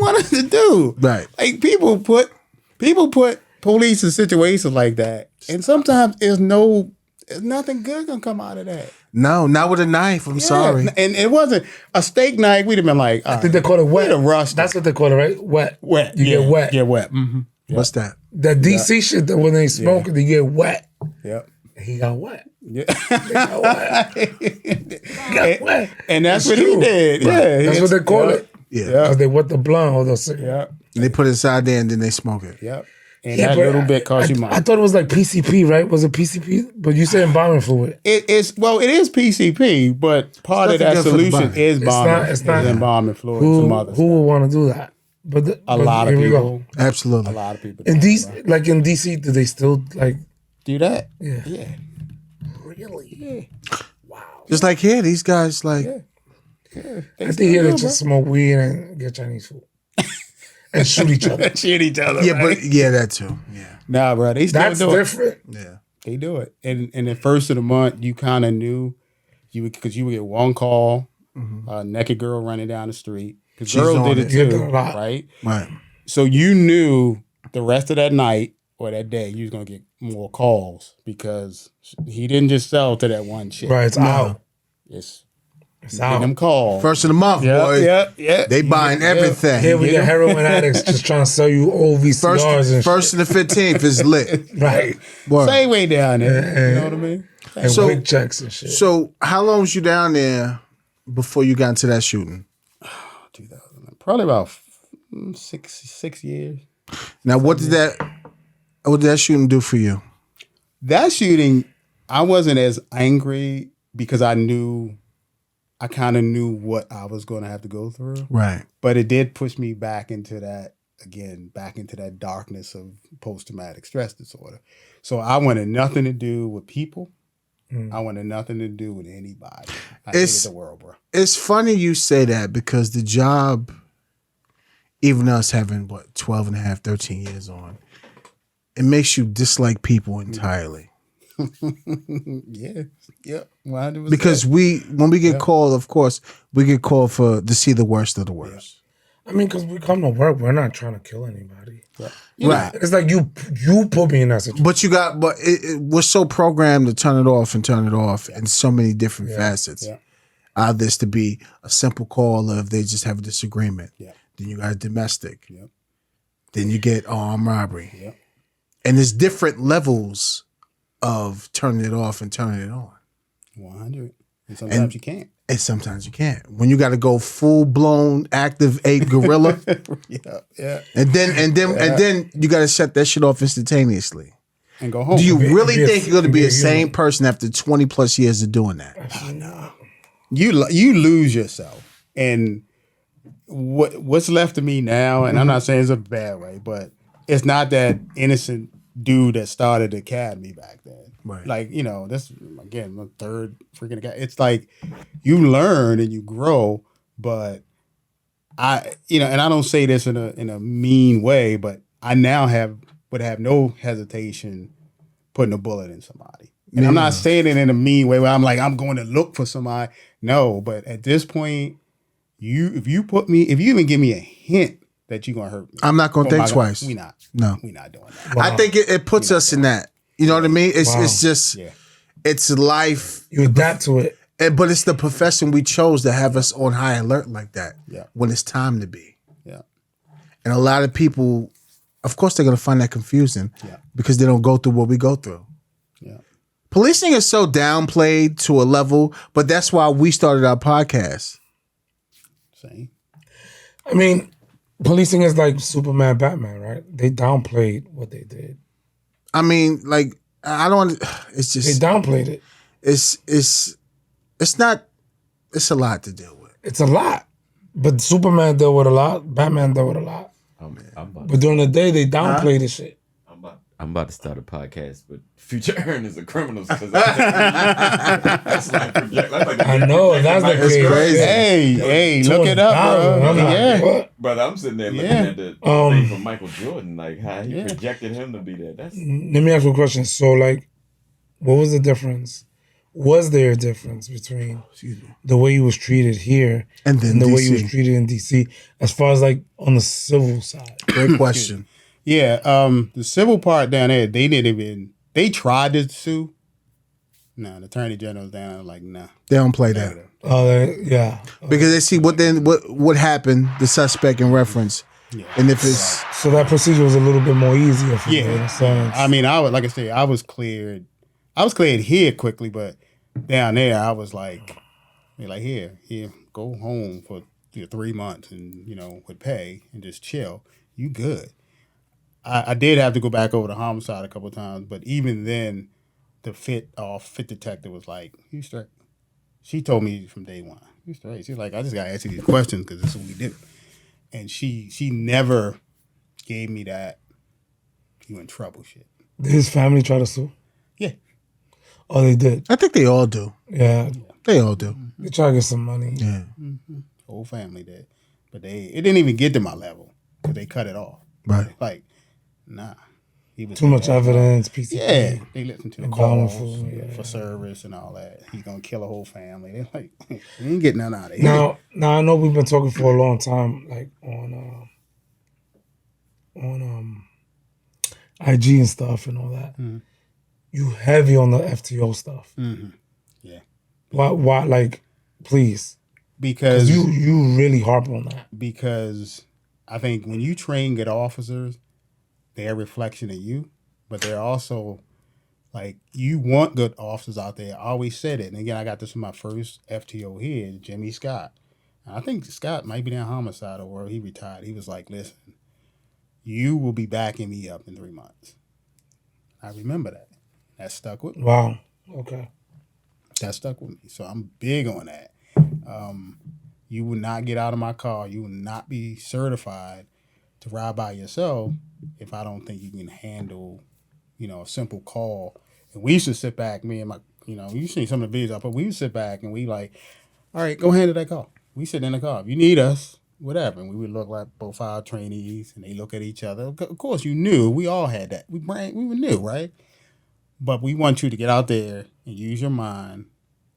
want us to do? Right. Like, people put police in situations like that, and sometimes there's nothing good gonna come out of that. No, not with a knife. I'm sorry. And it wasn't a steak knife. We'd have been like, I think they call it wet. we'd have rushed. That's what they call it, right? Wet. wet. You get wet. Get wet. Mm-hmm. What's that? That DC shit that when they smoke it, they get wet. Yep. He got wet. Yeah. He got wet. He got wet. And that's It's what he true. did. Yeah. That's what they call it. Yeah. Because they wet the blunt or the cigarette. Yep. And they put it inside there and then they smoke it. Yep. And Yeah, that but little bit cost you money. I thought it was like PCP, right? Was it PCP? But you said embalming fluid. It is PCP, but part of nothing that good for the solution body. is It's not- embalming fluid and some other Who stuff. would want to do that? But A lot of here we people. go. Absolutely. A lot of people. In do DC, like in DC, do they still like? do that. Yeah. Yeah. Really? Just like here, these guys like I think here they just smoke weed and get Chinese food and shoot each other. Shoot each other. yeah, right? but yeah, that too. Yeah. Nah, bro, they still That's do it. different. Yeah. They do it. And the first of the month, you kind of knew because you would get one call, a naked girl running down the street. Because She's girls on did it. it Yeah, too, did a lot. right? Right. So you knew the rest of that night or that day you was gonna get more calls because he didn't just sell to that one chick. Right, it's out. It's It's getting out. them calls. First of the month, boy. yeah. They buying everything. Here we get heroin addicts just trying to sell you old VCRs and First and the 15th is lit. shit. Right. Word. Same way down there. You know what I mean? And So- wig checks and shit. So how long was you down there before you got into that shooting? 2000. Probably about 6 years. Now what did that shooting do for you? That shooting, I wasn't as angry because I kind of knew what I was going to have to go through. Right. But it did push me back into that darkness of post-traumatic stress disorder. So I wanted nothing to do with people. I wanted nothing to do with anybody. I hated the world, bro. It's funny you say that because the job, even us having 12 and a half, 13 years on, it makes you dislike people entirely. Yeah. Yep. 100%. Because when we get called, of course, we get called to see the worst of the worst. I mean, because we come to work, we're not trying to kill anybody. Right. It's like you put me in that situation. But we're so programmed to turn it off in so many different facets. Yeah. Either this to be a simple call or if they just have a disagreement. Yeah. Then you got a domestic. Yep. Then you get armed robbery. Yep. And there's different levels of turning it off and turning it on. 100. And sometimes you can't. And sometimes you can't. When you got to go full blown active ape gorilla, Yeah. and then you got to shut that shit off instantaneously. And go home. Do you really be a- think you're going to be be the a same human. person after 20 plus years of doing that? You lose yourself, and what's left of me now, and I'm not saying it's a bad way, but it's not that innocent dude that started the academy back then. Right. Like, this again, my third freaking guy. It's like you learn and you grow, but and I don't say this in a mean way, but I now would have no hesitation putting a bullet in somebody. And I'm not saying it in a mean way where I'm like, I'm going to look for somebody. No, but at this point, if you even give me a hint that you're gonna hurt me, I'm not going to oh my think God, twice. we not doing that. I think it puts us in that. You know what I mean? It's just, Yeah. it's life. You adapt to it. But it's the profession we chose to have us on high alert like that Yeah. when it's time to be. Yeah. And a lot of people, of course, they're going to find that confusing because they don't go through what we go through. Yeah. Policing is so downplayed to a level, but that's why we started our podcast. See? I mean, policing is like Superman, Batman, right? They downplayed what they did. I mean, like, I don't, it's They just, downplayed it. it's not, it's a lot to deal with. It's a lot. But Superman dealt with a lot. Batman dealt with a lot. I'm about But during the day, they downplay this shit. I'm about to start a podcast with future earners of criminals. That's like I know, that's the It's crazy. Hey, look it up, bro. I'm like, Yeah. what? Brother, I'm sitting there looking at the thing from Michael Jordan, like how he projected him to be there. That's Let me ask you a question. So, like, what was the difference? Was there a difference between the way he was treated here And then the way he DC. was treated in DC, as far as like on the civil side? Great question. Yeah, the civil part down there, they tried to sue. No, the attorney general's down there like, nah. They don't play that Yeah. because they see what happened, the suspect in reference, and if it's So that procedure was a little bit more easier for you. in a Yeah, sense. I mean, like I said, I was cleared here quickly, but down there, I was like, here, go home for 3 months and with pay and just chill. You good? I did have to go back over to homicide a couple of times, but even then, the fit detective was like, "You straight?" She told me from day one, "You straight?" She's like, "I just gotta ask you these questions because this is what we do." And she never gave me that "you in trouble" shit. Did his family try to sue? Yeah. Oh, they did. I think they all do. Yeah, They all do. they try to get some money. Yeah. Whole family did, but it didn't even get to my level because they cut it off. Right. Like, nah, he was Too much evidence. PCP. Yeah, they listened to the Bound calls for, for service and all that. He's gonna kill a whole family. They're like, we ain't getting none out of here. Now I know we've been talking for a long time, like on IG and stuff and all that. Mhm. You heavy on the FTO stuff. Mhm. Yeah. Why? Like, please, Because you really harp on that. because I think when you train good officers, they're a reflection of you, but they're also like, you want good officers out there. I always said it. And again, I got this from my first FTO here, Jimmy Scott. And I think Scott might be down homicide or he retired. He was like, listen, you will be backing me up in 3 months. I remember that. That stuck with me. Wow. Okay. That stuck with me. So I'm big on that. You will not get out of my car. You will not be certified to ride by yourself if I don't think you can handle, a simple call. And we used to sit back, me and my, you see some of the videos I put, we would sit back and we like, all right, go handle that call. We sit in the car. If you need us, whatever. And we would look like both our trainees and they look at each other. Of course, you knew. We all had that. We were new, right? But we want you to get out there and use your mind.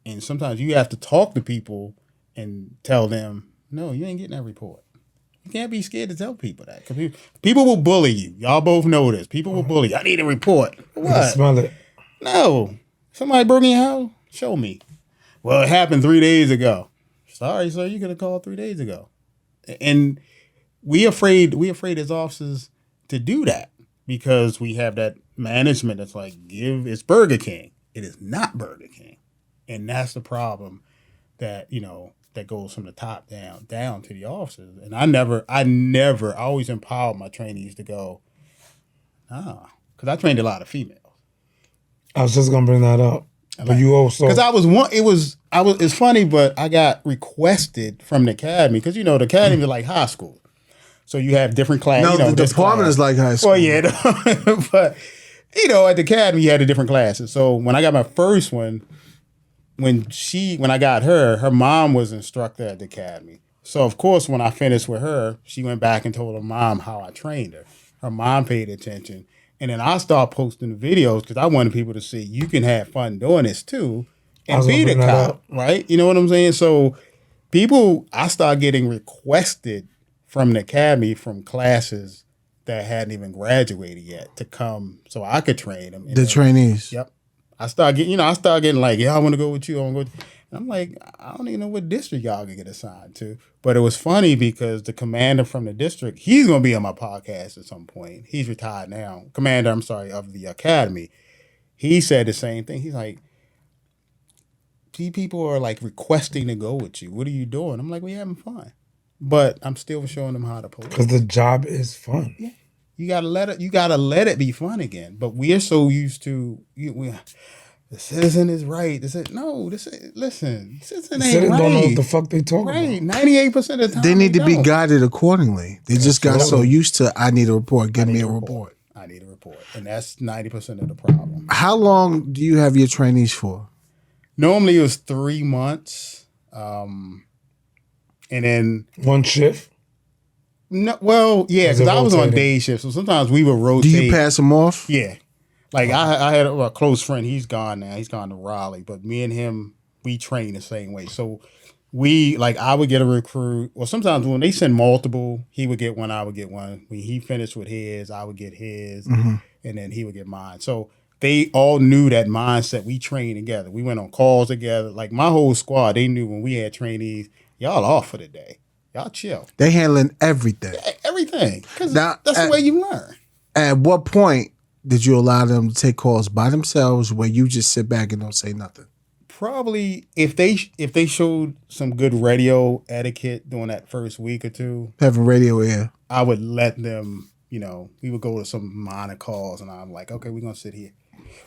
And sometimes you have to talk to people and tell them, no, you ain't getting that report. You can't be scared to tell people that. Because people will bully you. Y'all both know this. People will bully you. I need a report. You can What? smell it. No. Somebody broke in your house? Show me. Well, it happened 3 days ago. Sorry, sir, you could have called 3 days ago. And we afraid as officers to do that because we have that management that's like, it's Burger King. It is not Burger King. And that's the problem that, that goes from the top down to the officers. And I always empowered my trainees to go, because I trained a lot of females. I was just gonna bring that up, but you also Because it's funny, but I got requested from the academy because the academy is like high school, so you have different classes. No, the this department class. is like high school. Well, yeah, but at the academy you had the different classes. So when I got my first one, when I got her mom was instructor at the academy. So of course when I finished with her, she went back and told her mom how I trained her. Her mom paid attention. And then I started posting the videos because I wanted people to see you can have fun doing this too and be the cop, right? You know what I'm saying? So I started getting requested from the academy from classes that hadn't even graduated yet to come so I could train them. The trainees. Yep. I started getting like, yeah, I want to go with you. I want to go. And I'm like, I don't even know what district y'all can get assigned to. But it was funny because the commander from the district, he's going to be on my podcast at some point. He's retired now. Commander, of the academy. He said the same thing. He's like, people are like requesting to go with you. What are you doing? I'm like, we're having fun. But I'm still showing them how to post. because the job is fun. Yeah. You gotta let it be fun again. But we are so used to the citizen is right. Listen, citizen ain't Citizens right. don't know what the fuck they talking Right, about. 98% of the time They need to be don't. guided accordingly. They just got so used to, I need a report, give me a report. I need a report, and that's 90% of the problem. How long do you have your trainees for? Normally it was 3 months, and then One shift. no, well, yeah, Was it because I was on rotating? day shift, so sometimes we would rotate. Do you pass them off? Yeah. Like I had a close friend. He's gone now. He's gone to Raleigh. But me and him, we train the same way. So I would get a recruit. Well, sometimes when they send multiple, he would get one, I would get one. When he finished with his, I would get his, and then he would get mine. So they all knew that mindset. We trained together. We went on calls together. Like my whole squad, they knew when we had trainees, y'all off for the day. Y'all chill. They handling everything. Everything. Because Now, that's the way you learn. At what point did you allow them to take calls by themselves where you just sit back and don't say nothing? Probably if they showed some good radio etiquette during that first week or two, Having radio ear. I would let them, we would go to some minor calls and I'm like, okay, we're going to sit here.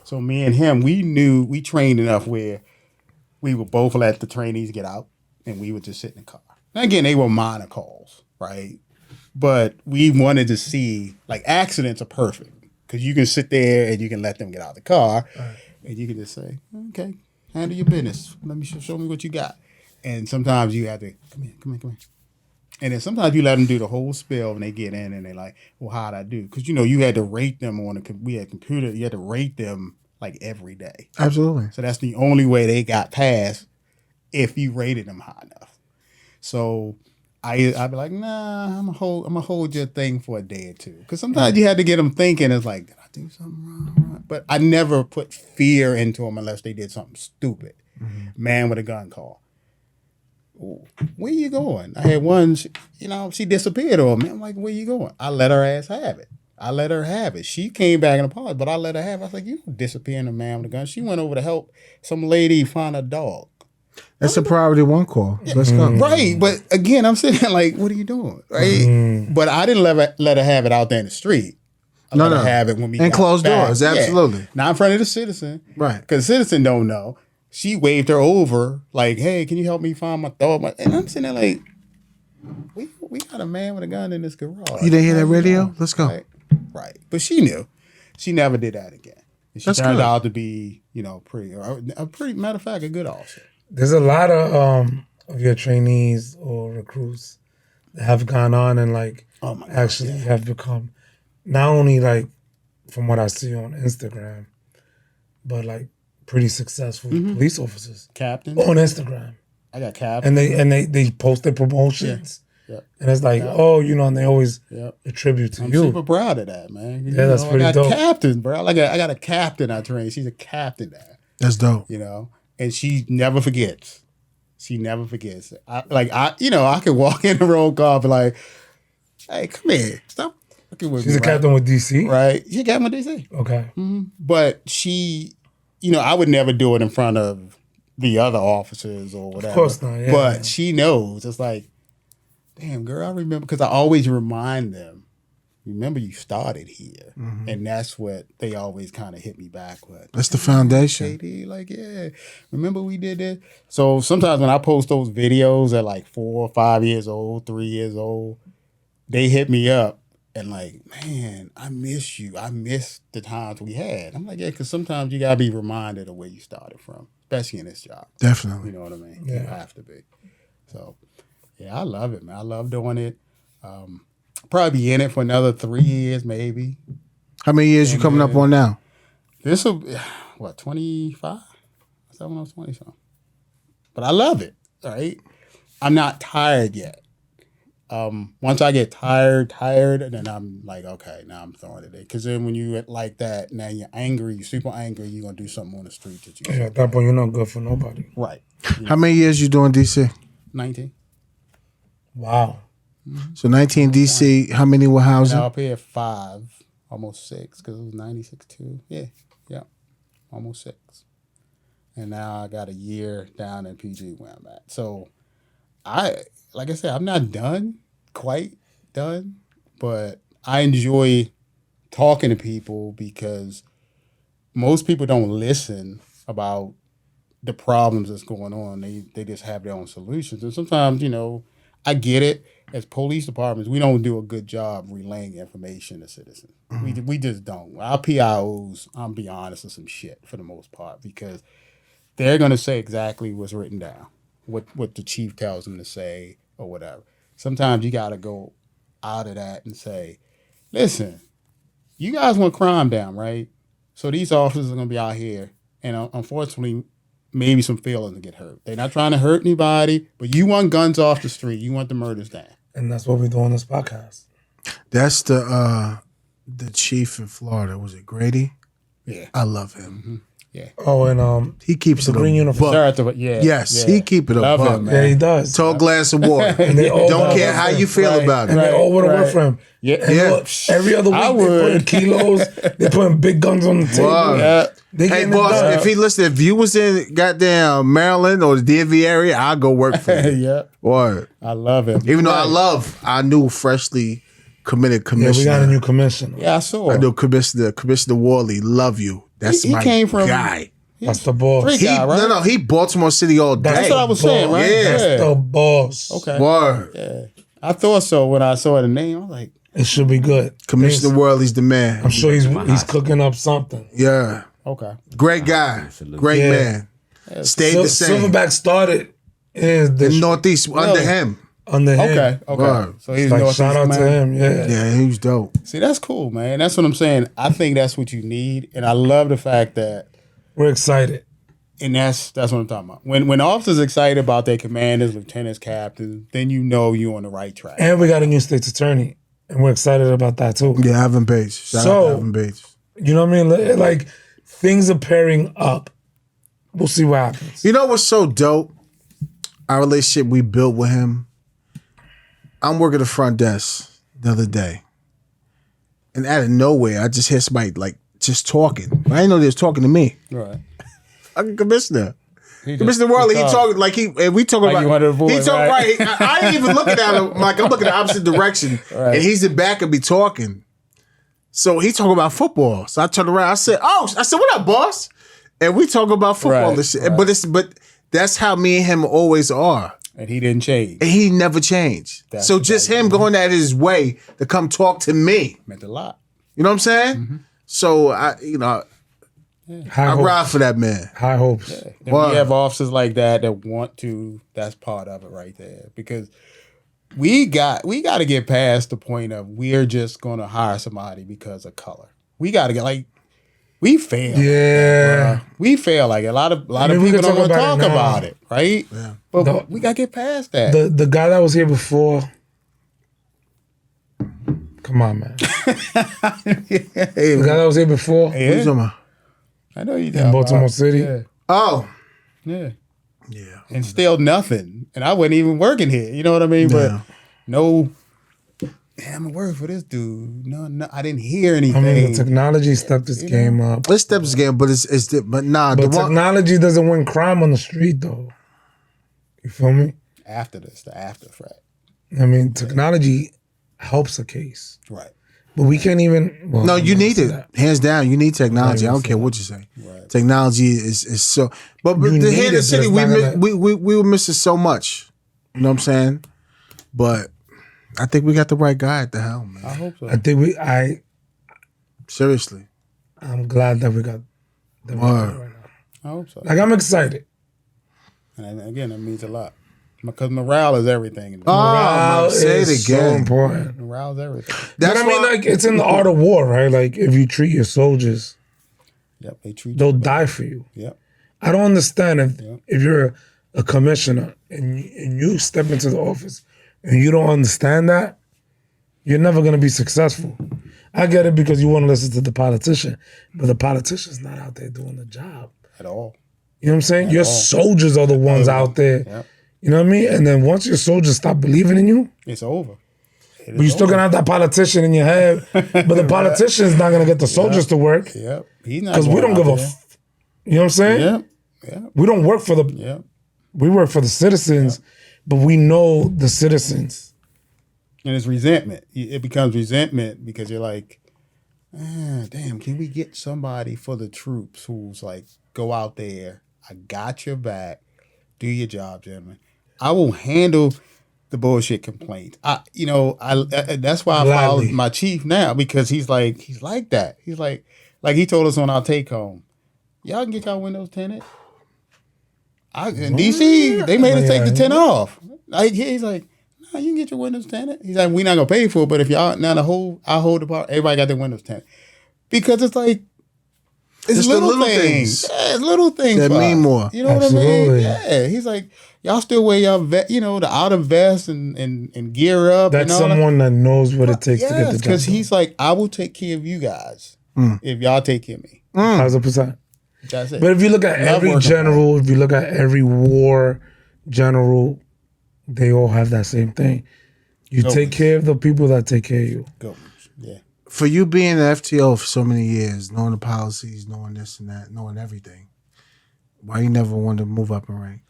So me and him, we trained enough where we would both let the trainees get out and we would just sit in the car. Now, again, they were minor calls, right? But we wanted to see, like, accidents are perfect because you can sit there and you can let them get out of the car and you can just say, okay, handle your business. Let me show me what you got. And sometimes you have to, come here. And then sometimes you let them do the whole spill and they get in and they're like, well, how'd I do? Because, you had to rate them we had computer, you had to rate them like every day. Absolutely. So that's the only way they got past if you rated them high enough. So I'd be like, nah, I'm gonna hold your thing for a day or two. Because sometimes you had to get them thinking, it's like, did I do something wrong? But I never put fear into them unless they did something stupid. Man with a gun call. Where you going? I had one, she disappeared on me. I'm like, where you going? I let her ass have it. She came back and apologized, but I let her have it. I was like, you don't disappear in a man with a gun. She went over to help some lady find a dog. That's a priority one call. Let's go. Right. But again, I'm sitting there like, what are you doing? Right. But I didn't let her have it out there in the street. I let her have it when we And got closed back. doors. Yeah. Absolutely. Not in front of the citizen. Right. Because the citizen don't know. She waved her over like, hey, can you help me find my dog? And I'm sitting there like, we got a man with a gun in this garage. You didn't hear that radio? Let's go. Right. But she knew. She never did that again. And she That's turned good. out to be, pretty, matter of fact, a good officer. There's a lot of your trainees or recruits that have gone on and Oh my God, actually have become not only from what I see on Instagram, but pretty successful police officers Captain. on Instagram. I got captain. And they post their promotions. Yeah. And it's like, and they always attribute to I'm you. super proud of that, man. Yeah, that's pretty I got dope. captain, bro. I got a captain I train. She's a captain there, That's dope. and she never forgets. She never forgets. I could walk in the roll call and be like, hey, come here. Stop fucking with me. She's a captain with DC? Right. She a captain with DC. Okay. But she, I would never do it in front of the other officers or whatever. Of course not, yeah. But she knows. It's like, damn, girl, I remember. Because I always remind them, remember you started here. And that's what they always kind of hit me back with. That's the foundation. KD, yeah, remember we did this? So sometimes when I post those videos at 4 or 5 years old, 3 years old, they hit me up and man, I miss you. I miss the times we had. I'm like, yeah, because sometimes you got to be reminded of where you started from, especially in this job. Definitely. You know what I mean? Yeah. You have to be. So, yeah, I love it, man. I love doing it. Probably be in it for another 3 years, maybe. How many years you coming up on now? This will, 25? Is that when I was 20 something? But I love it, right? I'm not tired yet. Once I get tired, then I'm like, okay, now I'm throwing it in. Because then when you get like that, now you're angry, you're super angry, you're going to do something on the street that you Yeah, at that point, you're not good for nobody. Right. How many years you doing DC? 19. Wow. So 19 DC, how many were housing? Now up here 5, almost 6, because it was 96 too. Yeah, almost 6. And now I got a year down in PG where I'm at. So like I said, I'm not quite done, but I enjoy talking to people because most people don't listen about the problems that's going on. They just have their own solutions. And sometimes, I get it. As police departments, we don't do a good job relaying information to citizens. We just don't. Our PIOs, I'm be honest, with some shit for the most part, because they're gonna say exactly what's written down, what the chief tells them to say or whatever. Sometimes you gotta go out of that and say, listen, you guys want crime down, right? So these officers are gonna be out here, and unfortunately, maybe some feelings to get hurt. They're not trying to hurt anybody, but you want guns off the street. You want the murders down. And that's what we do on this podcast. That's the chief in Florida. Was it Grady? Yeah. I love him. Yeah. Oh, and He keeps the it green a uniform. buck. Yeah. Yes, yeah. he keep it a Love buck. him, Yeah, man. he does. Tall glass of water. And they all Don't love care him. how you feel Right. about And it. they all would have Right. worked for him. Yeah. And Yeah. look, every other week I they putting would. kilos, they putting big guns on the table. Word. Yeah. They Hey, getting it boss, done. if he listen, if you was in goddamn Maryland or the DMV area, I'll go work for you. Yeah. Word. I love him. Even though I love our new freshly committed Yeah, commissioner. we got a new commissioner. Yeah, I saw. I know Commissioner Worley. Love you. That's He my came from- guy. That's the boss. Freak He, guy, right? No, he Baltimore City all day. That's what I was saying, right? Yeah. That's the boss. Okay. Word. Yeah. I thought so when I saw the name. I was like, It should be good. Commissioner Worley's the man. I'm sure he's cooking up something. Yeah. okay. Great guy. Great Yeah. man. Stayed the same. Silverback started in the In Northeast under him. under him. Okay. Okay. Word. So he's Like Northeast shout out man. to him. Yeah. Yeah, he was dope. See, that's cool, man. That's what I'm saying. I think that's what you need, and I love the fact that, We're excited. and that's what I'm talking about. When officers excited about their commanders, lieutenants, captains, then you know you're on the right track. And we got a new state's attorney. And we're excited about that too. Yeah, Ivan Bates. Shout out to Ivan Bates. You know what I mean? Like things are pairing up. We'll see what happens. You know what's so dope? Our relationship we built with him. I'm working the front desk the other day. And out of nowhere, I just hear somebody like just talking. I didn't know they was talking to me. Right. I'm commissioner. He Commissioner Worley, he talking like and we talking Like about you wanted to avoid, he talking right? right. I ain't even looking at him like I'm looking the opposite direction, Right. and he's in back of me talking. So he talking about football. So I turned around. I said, what up, boss? And we talk about football. Right, and shit. right. But that's how me and him always are. And he didn't change. And he never changed. That's So just him going out his way to come talk to me. Meant a lot. You know what I'm saying? Mm-hmm. So High I hopes. ride for that man. High hopes. And Wow. we have officers like that want to. That's part of it right there. Because we got to get past the point of we're just going to hire somebody because of color. We got to get like we fail. Yeah. We fail. Like a lot of mean, we people can don't want to talk talk about about it it, right? Yeah. But The- we got to get past that. The guy that was here before. Come on, man. The guy that was here before What you yeah, talking about? I know you in Baltimore City. Yeah, Oh. yeah. Yeah. And still nothing. And I wasn't even working here. You know what I mean? Yeah. But no, I'm gonna work for this dude. No, I didn't hear anything. I mean, the technology stepped this game up. Let's step this game, but but nah, But the one technology doesn't win crime on the street, though. You feel me? After this, the after threat. I mean, technology helps a case, Right. but we can't even. Well, No, I'm you not need gonna it. say that. Hands down, you need technology. I don't say care that. what you say. Right. Technology is so. But You here need in it, the but city, it's we, not gonna- we were missing so much. You know what I'm saying? But I think we got the right guy at the helm, I man. hope so. I think Seriously. I'm glad that we got the Word. right now. I hope so. Like I'm excited. And again, that means a lot. Because morale is everything. Oh, Morale say it is so again. important. Morale is everything. That's but I mean, why- like it's in the art of war, right? Like if you treat your soldiers, Yep. They treat they'll you. die for you. Yep. I don't understand Yeah. if you're a commissioner and you step into the office and you don't understand that, you're never going to be successful. I get it because you want to listen to the politician, but the politician's not out there doing the job. At all. You know what I'm saying? Your soldiers are the ones out there. Yep. You know what I mean? And then once your soldiers stop believing in you, It's over. but you're still going to have that politician in your head, but the politician's not going to get the soldiers to work Yep. He's not because we going don't give out a you know what I'm saying? there. Yep. Yep. We don't work for the Yep. we work for the citizens, but we know the citizens. And it's resentment. It becomes resentment because you're like, damn, can we get somebody for the troops who's like go out there. I got your back. Do your job, gentlemen. I will handle the bullshit complaints. That's why I follow Gladly. my chief now, because he's like that. He's like he told us on our take home, y'all can get y'all windows tinted. In DC, they made us take the tint off. Like he's like, no, you can get your windows tinted. He's like, we're not gonna pay for it, but if y'all now our whole department, everybody got their windows tinted. Because it's like it's the little things. Yeah, it's little things that for mean us. more. You know what I Absolutely. mean? Yeah. He's like, y'all still wear y'all the outer vest and gear up. That's and all someone that knows what it takes to get the job because done. he's like, I will take care of you guys if y'all take care of me. 1,000%. That's it. But if you look at Love every working general, if you look at every war general, they all have that same thing. You take care of the people that take care of you. Go. Yeah. For you being an FTO for so many years, knowing the policies, knowing this and that, knowing everything, why you never wanted to move up in rank?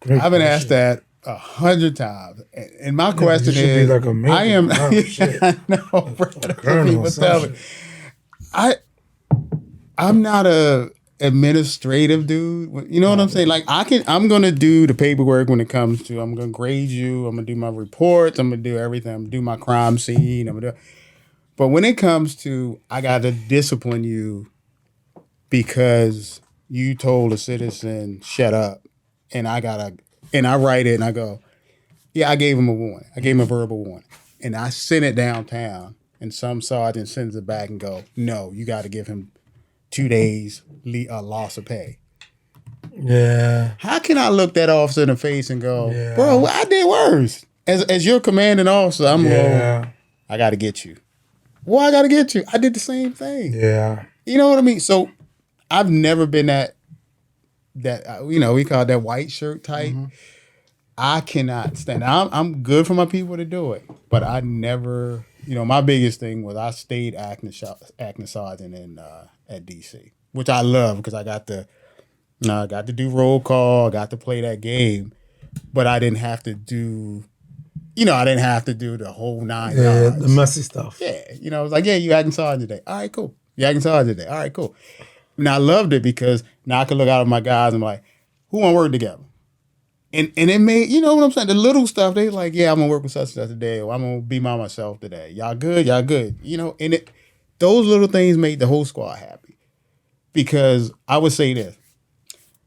Great I've been question. asked that 100 times, and my question you should be is, like a major. I am. Oh, shit. I know, bro. That's what Colonel people or some tell me. I'm not a administrative dude. You know what I'm saying? Like I'm gonna do the paperwork when it comes to. I'm gonna grade you. I'm gonna do my reports. I'm gonna do everything. I'm gonna do my crime scene. But when it comes to, I gotta discipline you because you told a citizen shut up, and I write it and I go, yeah, I gave him a warning. I gave him a verbal warning, and I sent it downtown, and some sergeant sends it back and go, no, you got to give him 2 days loss of pay. Yeah. How can I look that officer in the face and go, Yeah. bro, I did worse? As your commanding officer, I'm going, Yeah. I got to get you. Well, I got to get you. I did the same thing. Yeah. You know what I mean? So I've never been that we call it that white shirt type. I cannot stand. I'm good for my people to do it, but I never. My biggest thing was I stayed acting sergeant in at DC, which I love because I got to do roll call, got to play that game, but I didn't have to do. I didn't have to do the whole 9 Yeah. yards. The messy stuff. Yeah, it was like, yeah, you acting sergeant today. All right, cool. You acting sergeant today. All right, cool. And I loved it because now I could look out at my guys and be like, who want to work together? And it made, you know what I'm saying? The little stuff, they like, yeah, I'm going to work with such and such today, or I'm going to be by myself today. Y'all good? Y'all good. And those little things made the whole squad happy. Because I would say this,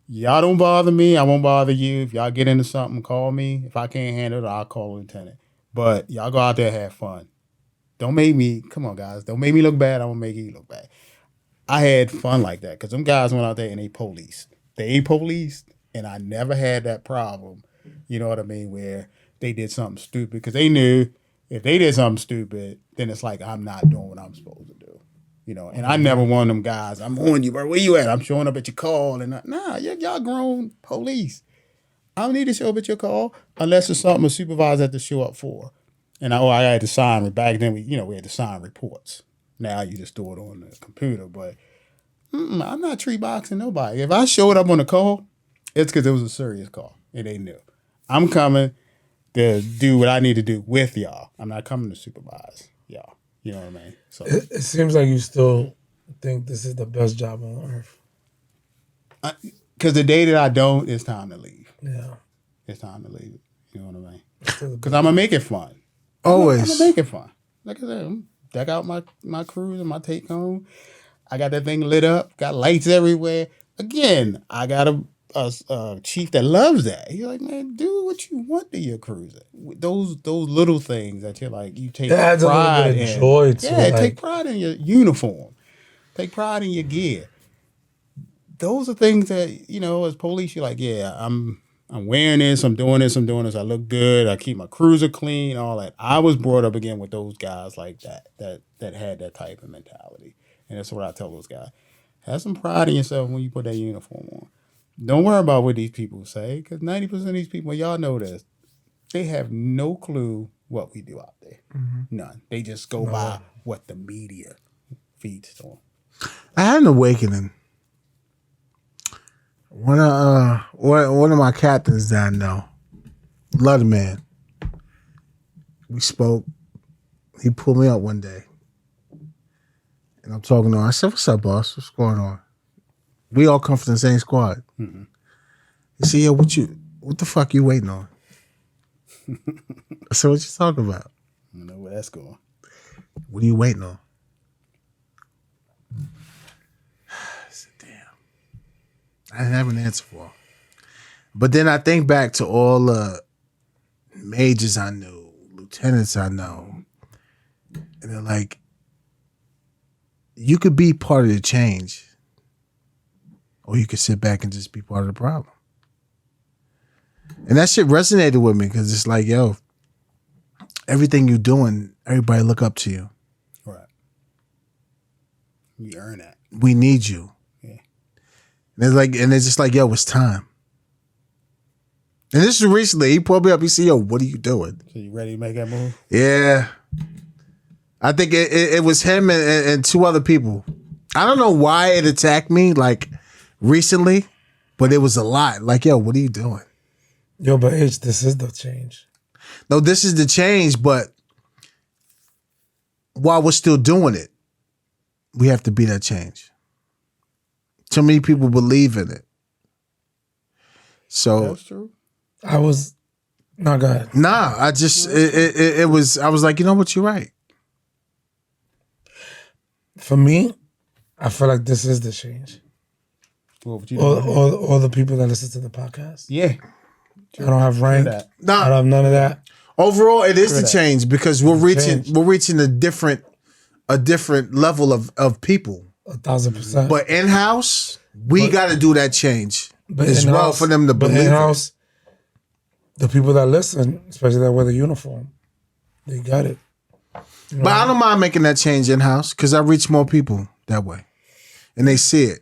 y'all don't bother me, I won't bother you. If y'all get into something, call me. If I can't handle it, I'll call a lieutenant. But y'all go out there and have fun. Don't make me, come on guys, don't make me look bad, I'm going to make you look bad. I had fun like that because them guys went out there and they policed. They policed, and I never had that problem, you know what I mean, where they did something stupid because they knew if they did something stupid, then it's like I'm not doing what I'm supposed to do. And I never one of them guys, I'm on you, bro, where you at? I'm showing up at your call. And y'all grown police. I don't need to show up at your call unless it's something a supervisor had to show up for. And I had to sign, back then we had to sign reports. Now you just do it on the computer, but I'm not tree boxing nobody. If I showed up on the call, it's because it was a serious call and they knew. I'm coming to do what I need to do with y'all. I'm not coming to supervise y'all. You know what I mean? So It seems like you still think this is the best job on earth. because the day that I don't, it's time to leave. Yeah. It's time to leave. You know what I mean? Still the Because I'm gonna make it fun. I'm Always. gonna make it fun. Like I said, I'm deck out my cruise and my take home. I got that thing lit up. Got lights everywhere. Again, I got a chief that loves that. He's like, man, do what you want to your cruiser. Those little things that you're like, you take It adds a little pride bit of in. joy to Yeah, it, take like- pride in your uniform. Take pride in your gear. Those are things that, as police, you're like, yeah, I'm wearing this, I'm doing this, I look good, I keep my cruiser clean, all that. I was brought up again with those guys like that had that type of mentality. And that's what I tell those guys. Have some pride in yourself when you put that uniform on. Don't worry about what these people say, because 90% of these people, y'all know this, they have no clue what we do out there. None. They just go by what the media feeds to them. I had an awakening. One of my captains that I know, love the man. We spoke. He pulled me up one day, and I'm talking to him. I said, "What's up, boss? What's going on?" We all come from the same squad. You see, yo, what the fuck you waiting on? So what you talking about? I don't know where that's going. What are you waiting on? I said, damn. I didn't have an answer for. But then I think back to all the majors I knew, lieutenants I know, and they're like, you could be part of the change, or you could sit back and just be part of the problem. And that shit resonated with me because it's like, yo, everything you're doing, everybody look up to you. Right. You earn that. We need you. Yeah. And it's just like, yo, it's time. And this is recently. He pulled me up. He said, yo, what are you doing? So you ready to make that move? Yeah. I think it was him and two other people. I don't know why it attacked me like recently, but it was a lot. Like, yo, what are you doing? Yo, but H, this is the change. No, this is the change, but while we're still doing it, we have to be that change. Too many people believe in it. So That's true. I was not good. nah, I just it was I was like, you know what, you're right. For me, I feel like this is the change. What would you do? All the people that listen to the podcast. Yeah. I don't have rank. that. I don't have none of that. Overall, it is the that. change because we're reaching a different level of people. 1,000%. But in house, we got to do that change as well for them to believe. in it. house, the people that listen, especially that wear the uniform, they got it. You know? But I don't mind making that change in house because I reach more people that way, and they see it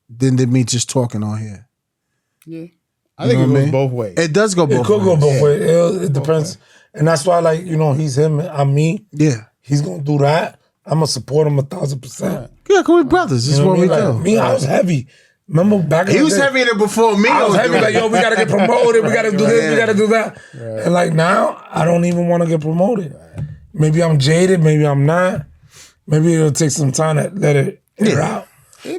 than me just talking on here. Yeah. I think it what I goes mean? both ways. It does go both It could go ways. both ways. It depends. And that's why, like, you know, he's him, I'm me. Yeah, He's going to do that. I'm going to support him 1,000%. yeah, we brothers. This is You know what what I we mean? do. Like, me, I was heavy. Remember back in He the was day, heavier than before me. I was heavy, doing like, it. yo, we got to get promoted. We got to do this. We got to do that. And like now, I don't even want to get promoted. Maybe I'm jaded. Maybe I'm not. Maybe it'll take some time to let it air out.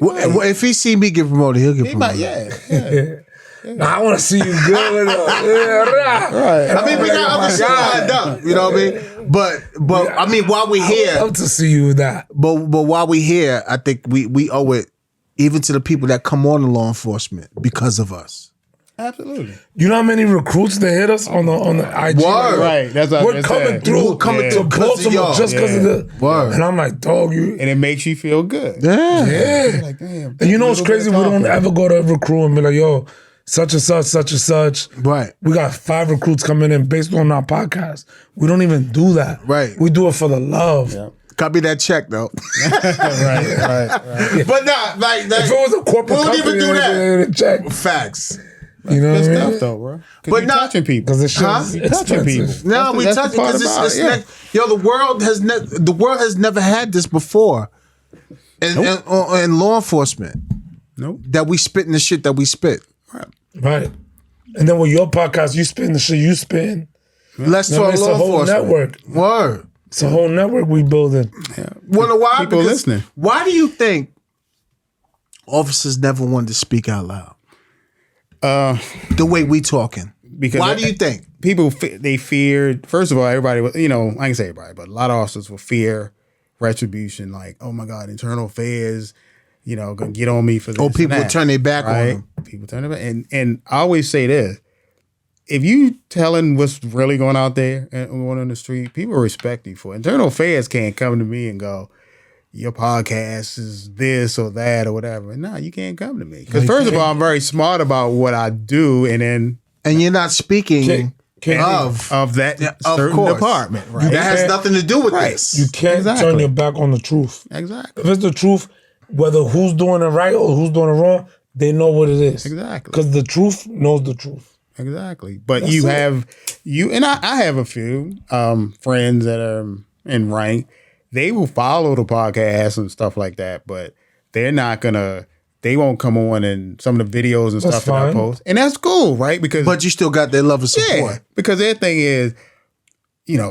Well, if he see me get promoted, he'll get He might, promoted. yeah. Now, I want to see you good. Right. I mean, we got other shit lined up. You know what I mean? But I mean, while we're I would here, love to see you with that. but while we're here, I think we owe it even to the people that come on to law enforcement because of us. Absolutely. You know how many recruits that hit us on the IG? Word. Right. That's what I We're was coming saying. through. We're coming to through 'cause of Baltimore y'all. just because of the Word. And I'm like, dog, you. And it makes you feel good. Yeah. Yeah. Like, damn. And you know what's crazy? We don't ever go to a recruit and be like, yo, such and such. Right. We got 5 recruits coming in based on our podcast. We don't even do that. Right. We do it for the love. Yeah. Copy that check though. right. But nah, like If it was a corporate we don't company, even do that. they'd check. Facts. You know Good what I stuff mean? though, bro. But But not- touching people. Because it's Huh? Touching people. No, we That's touch the part because about it's it, yeah. yo, the world has never had this before. In law enforcement, Nope. that we spit in the shit that we spit. Right. And then with your podcast, you spin the shit you spin. Let's Now talk it's law a whole enforcement. network. Word. It's a whole network we building. Wonder why? People Because listening. Why do you think officers never wanted to speak out loud? The way we talking. Because Why do you think? people they feared? First of all, everybody was, I can say everybody, but a lot of officers will fear retribution. Like, oh my God, internal affairs, gonna get on me for this. Oh, and people that, turn their back on right? them. People turn their back, and I always say this: if you telling what's really going out there and going on the street, people respect you for it. Internal affairs can't come to me and go, your podcast is this or that or whatever. No, you can't come to me. Because first of all, I'm very smart about what I do, and then And you're not speaking Can't- of that of certain course. department, right? that has nothing to do with this. You can't Exactly. turn your back on the truth. Exactly. If it's the truth, whether who's doing it right or who's doing it wrong, they know what it is. Exactly. Because the truth knows the truth. Exactly. But That's you it. have and I have a few friends that are in rank. They will follow the podcast and stuff like that, but they won't come on and some of the videos and That's stuff that I fine. post. And that's cool, right? Because But you still got their love and support. because their thing is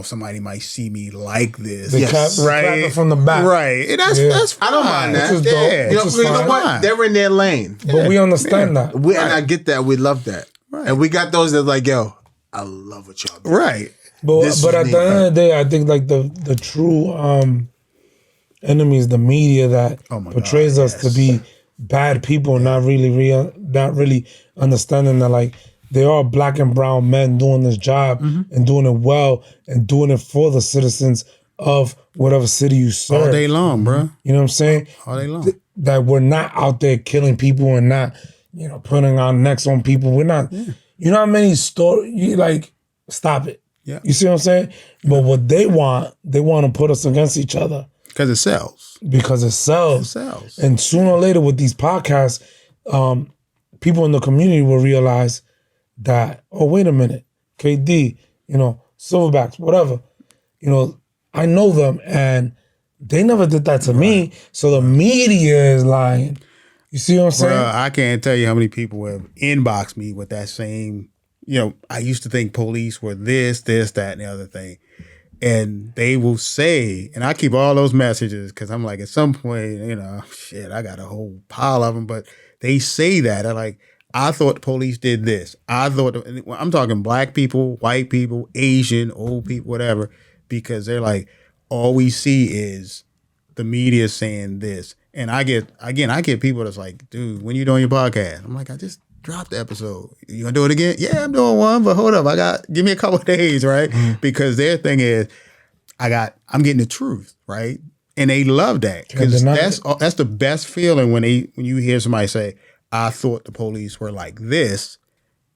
somebody might see me like this. They clap it from the back. Right. And that's fine. I don't mind that. Which is dope. Yeah. Which is You know fine. what? They're in their lane. But we understand that. And I get that. We love that. Right. And we got those that like, yo, I love what y'all do. Right. But This at is the neat. end of the day, I think like the true enemy is the media that Oh my portrays God, us to be bad people, not really understanding that like they are black and brown men doing this job and doing it well and doing it for the citizens of whatever city you serve. All day long, bro. You know what I'm saying? All day long. That we're not out there killing people and not, putting our necks on people. We're not, you know how many stories, stop it. Yeah. You see what I'm saying? But what they want to put us against each other Because it sells. because it sells. It sells. And sooner or later with these podcasts, people in the community will realize that, oh, wait a minute, KD, Silverbacks, whatever, I know them and they never did that to me. So the media is lying. You see what I'm saying? Bruh, I can't tell you how many people have inboxed me with that same, I used to think police were this, that, and the other thing. And they will say, and I keep all those messages because I'm like, at some point, I got a whole pile of them, but they say that. They're like, I thought the police did this. I'm talking black people, white people, Asian, old people, whatever, because they're like, all we see is the media saying this. And I get people that's like, dude, when you doing your podcast? I'm like, I just dropped the episode. You gonna do it again? Yeah, I'm doing one, but hold up, give me a couple of days, right? Because their thing is, I'm getting the truth, right? And they love that because that's the best feeling when you hear somebody say, I thought the police were like this.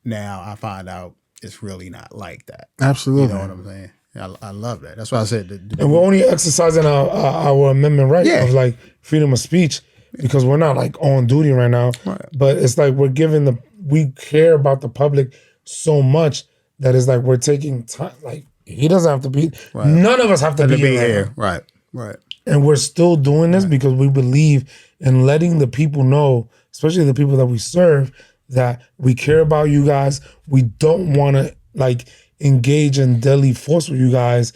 Now I find out it's really not like that. Absolutely. You know what I'm saying? I love that. That's why I said. And we're only exercising our amendment right of like freedom of speech because we're not like on duty right now. Right. But it's like we care about the public so much that it's like we're taking time. Like he doesn't have to be. Right. None of us have to be here. Right. Right. And we're still doing this because we believe in letting the people know, especially the people that we serve, that we care about you guys. We don't want to engage in deadly force with you guys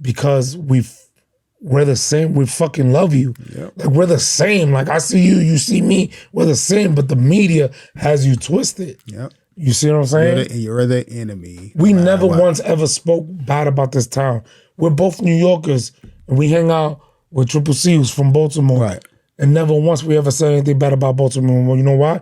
because we're the same. We fucking love you. Yep. Like we're the same. Like I see you, you see me. We're the same. But the media has you twisted. Yep. You see what I'm saying? You're the enemy. We never once ever spoke bad about this town. We're both New Yorkers, and we hang out with Triple C, who's from Baltimore. Right. And never once we ever said anything bad about Baltimore. Well, you know why?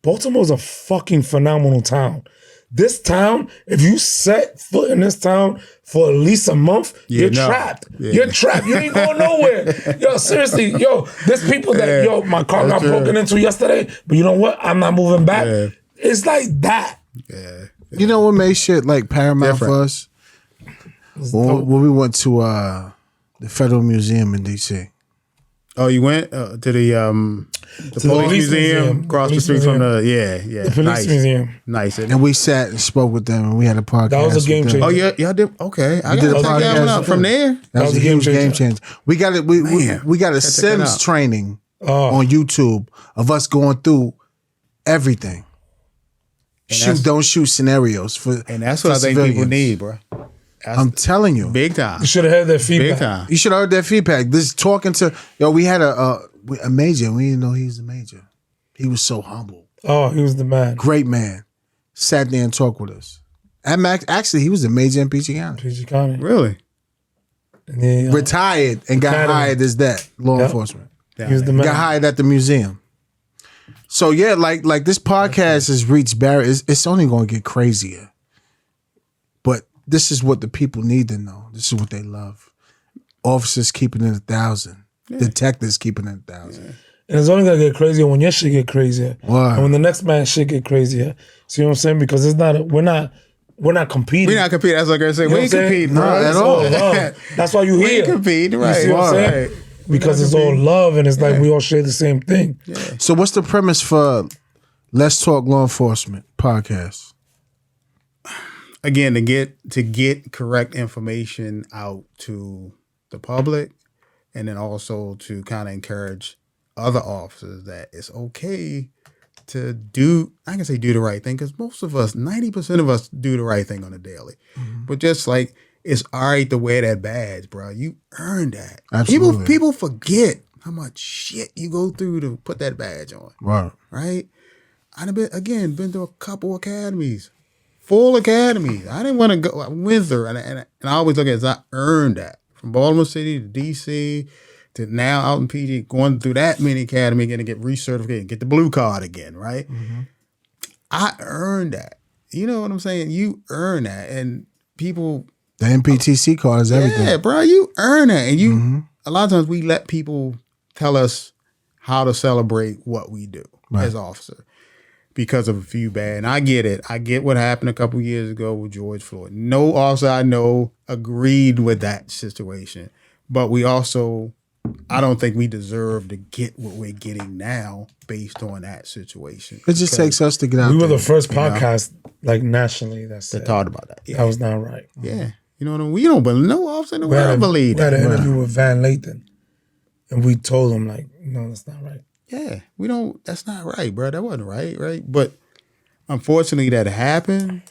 Baltimore's a fucking phenomenal town. This town, if you set foot in this town for at least a month, you're trapped. Yeah. You're trapped. You ain't going nowhere. Yo, seriously, there's people that, my car got broken into yesterday, but you know what? I'm not moving back. Yeah. It's like that. Yeah. You know what made shit like paramount for us? When we went to the Federal Museum in D.C. Oh, you went to the police museum across the street from the police museum. Nice. And we sat and spoke with them, and we had a podcast. That was a game changer. Oh yeah, y'all did. Okay, I did a gotta check that one out from there. That was a huge game changer. We got it. We got a Sims training on YouTube of us going through everything. Don't shoot scenarios and that's what I think people need, bro. I'm telling you, big time. You should have heard their feedback. Big time. You should have heard their feedback. This talking to we had a major. We didn't know he was the major. He was so humble. Oh, he was the man. Great man. Sat there and talked with us. And Max, actually, he was a major in PG County. PG County. Really? And then, retired and got hired as that law enforcement. He was the man. Got hired at the museum. So yeah, like this podcast has reached barriers. It's only going to get crazier. But this is what the people need to know. This is what they love. Officers keeping it 1,000. Detectives keeping it 1,000. And it's only gonna get crazier when your shit get crazier. Wow. And when the next man's shit get crazier. See what I'm saying? Because it's not we're not competing. We're not competing. That's what I'm saying. We ain't competing, bro. Not at all. That's why you We here. ain't competing, right? You see what I'm saying? Right. Because it's all love and it's like we all share the same thing. Yeah. So what's the premise for Let's Talk Law Enforcement podcast? Again, to get correct information out to the public, and then also to kind of encourage other officers that it's okay to do the right thing, because most of us, 90% of us do the right thing on a daily. Mm-hmm. But just like it's all right to wear that badge, bro. You earned that. Absolutely. People forget how much shit you go through to put that badge on. Right. Right? I've been to a couple academies, full academies. I didn't want to go. I went through, and I always look at it as I earned that. From Baltimore City to DC to now out in PG, going through that many academy, going to get recertificated, get the blue card again, right? Mm-hmm. I earned that. You know what I'm saying? You earn that, and people. The MPTC card is everything. Yeah, bro, you earn that, and you. A lot of times we let people tell us how to celebrate what we do as officer because of a few bad. And I get it. I get what happened a couple years ago with George Floyd. No officer I know agreed with that situation, but we also. I don't think we deserve to get what we're getting now based on that situation. It just takes us to get out. We were the first podcast, like nationally, that talked about that. Yeah. That was not right. Yeah, you know what I mean. We don't believe no officer in the world believe that. We had an interview with Van Lathan, and we told him like, no, that's not right. Yeah, we don't. That's not right, bro. That wasn't right. But unfortunately, that happened.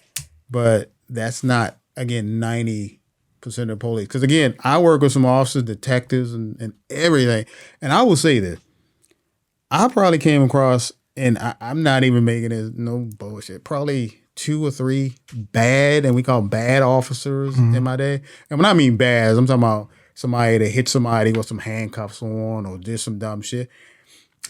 But that's not again 90% of the police. Because again, I work with some officers, detectives, and everything. And I will say this. I probably came across, and I'm not even making this no bullshit, probably 2 or 3 bad, and we call them bad officers in my day. And when I mean bad, I'm talking about somebody that hit somebody with some handcuffs on or did some dumb shit.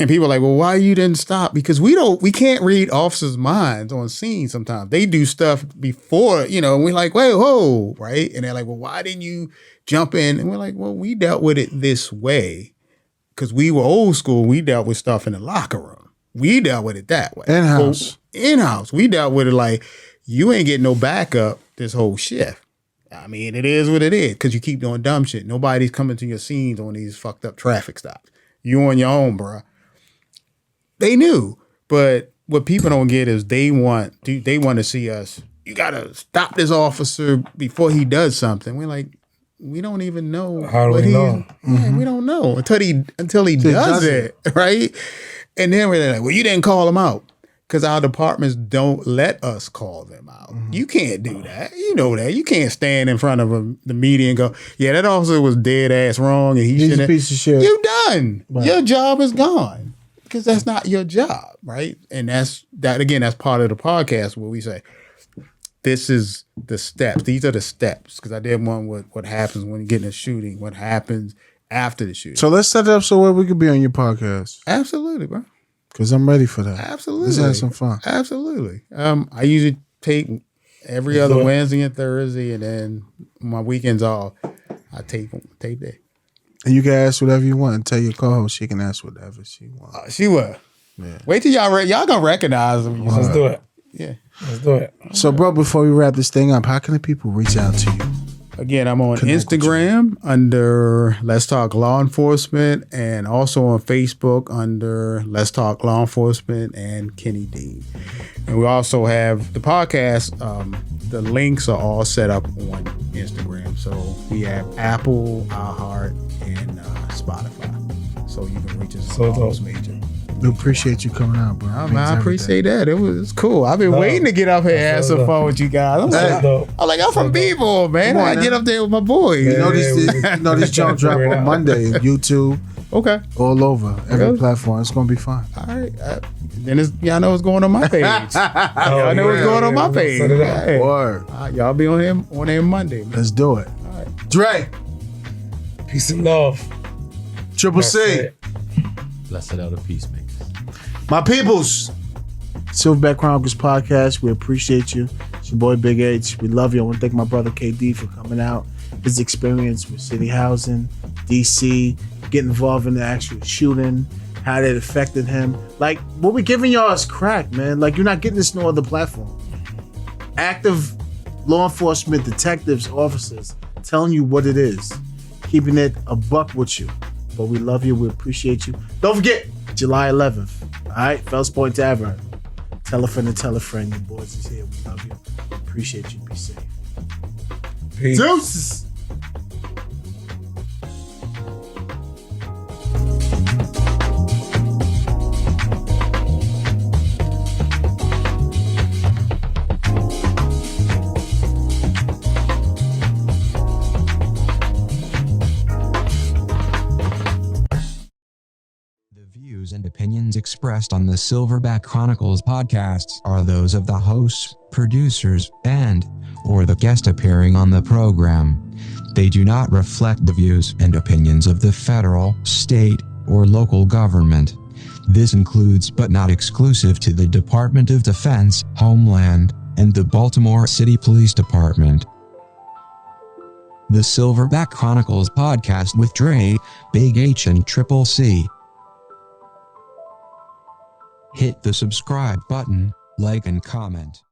And people are like, well, why you didn't stop? Because we can't read officers' minds on scene sometimes. They do stuff before, and we're like, wait, whoa, right? And they're like, well, why didn't you jump in? And we're like, well, we dealt with it this way because we were old school. We dealt with stuff in the locker room. We dealt with it that way. In-house. In-house. We dealt with it like, you ain't getting no backup this whole shift. I mean, it is what it is because you keep doing dumb shit. Nobody's coming to your scenes on these fucked up traffic stops. You on your own, bro. They knew, but what people don't get is they want to see us. You gotta stop this officer before he does something. We're like, we don't even know. How do we know? Yeah, we don't know until he does it, right? And then we're like, well, you didn't call him out because our departments don't let us call them out. You can't do that. You know that. You can't stand in front of the media and go, yeah, that officer was dead ass wrong and he's a piece of shit. You done. Right. Your job is gone. Because that's not your job, right? And that's part of the podcast where we say, this is the steps. These are the steps. Because I did one with what happens when you get in a shooting, what happens after the shooting. So let's set it up so where we could be on your podcast. Absolutely, bro. Because I'm ready for that. Absolutely. Let's have some fun. Absolutely. I usually take every other Wednesday and Thursday, and then my weekends off, I tape that. And you can ask whatever you want and tell your co-host she can ask whatever she wants. She will. Yeah. Wait till y'all gonna recognize them. Let's do it. Yeah. Let's do it. So, bro, before we wrap this thing up, how can the people reach out to you? Again, I'm on Connect with Instagram under Let's Talk Law Enforcement and also on Facebook under Let's Talk Law Enforcement and Kenny Dean. And we also have the podcast. The links are all set up on Instagram. So we have Apple, iHeart, and Spotify. So you can reach us on those major. We appreciate you coming out, bro. Oh, man, I appreciate that. It was cool. I've been waiting to get up here and have some fun with you guys. I'm from B-Ball, man. I get up there with my boys. You know this jump drop on Monday. YouTube. Okay. All over every platform. It's gonna be fun. All right. Then y'all know what's going on my page. Y'all know what's going on my page. Hey. Word. Y'all be on here Monday. Man. Let's do it. All right. Dre. Peace and love. Triple C. Blessed are the peacemakers. My peoples. Silverback Chronicles podcast. We appreciate you. It's your boy Big H. We love you. I want to thank my brother KD for coming out. His experience with city housing, DC, getting involved in the actual shooting, how that affected him. Like, what we giving y'all is crack, man. Like, you're not getting this no other platform. Active law enforcement detectives, officers, telling you what it is. Keeping it a buck with you. But we love you. We appreciate you. Don't forget, July 11th. All right? Fells Point Tavern. Tell a friend and tell a friend. Your boys is here. We love you. Appreciate you. Be safe. Peace. Deuces. expressed on the Silverback Chronicles podcasts are those of the hosts, producers, or the guest appearing on the program. They do not reflect the views and opinions of the federal, state, or local government. This includes but not exclusive to the Department of Defense, Homeland, and the Baltimore City Police Department. The Silverback Chronicles podcast with Dre, Big H, and Triple C. Hit the subscribe button, like and comment.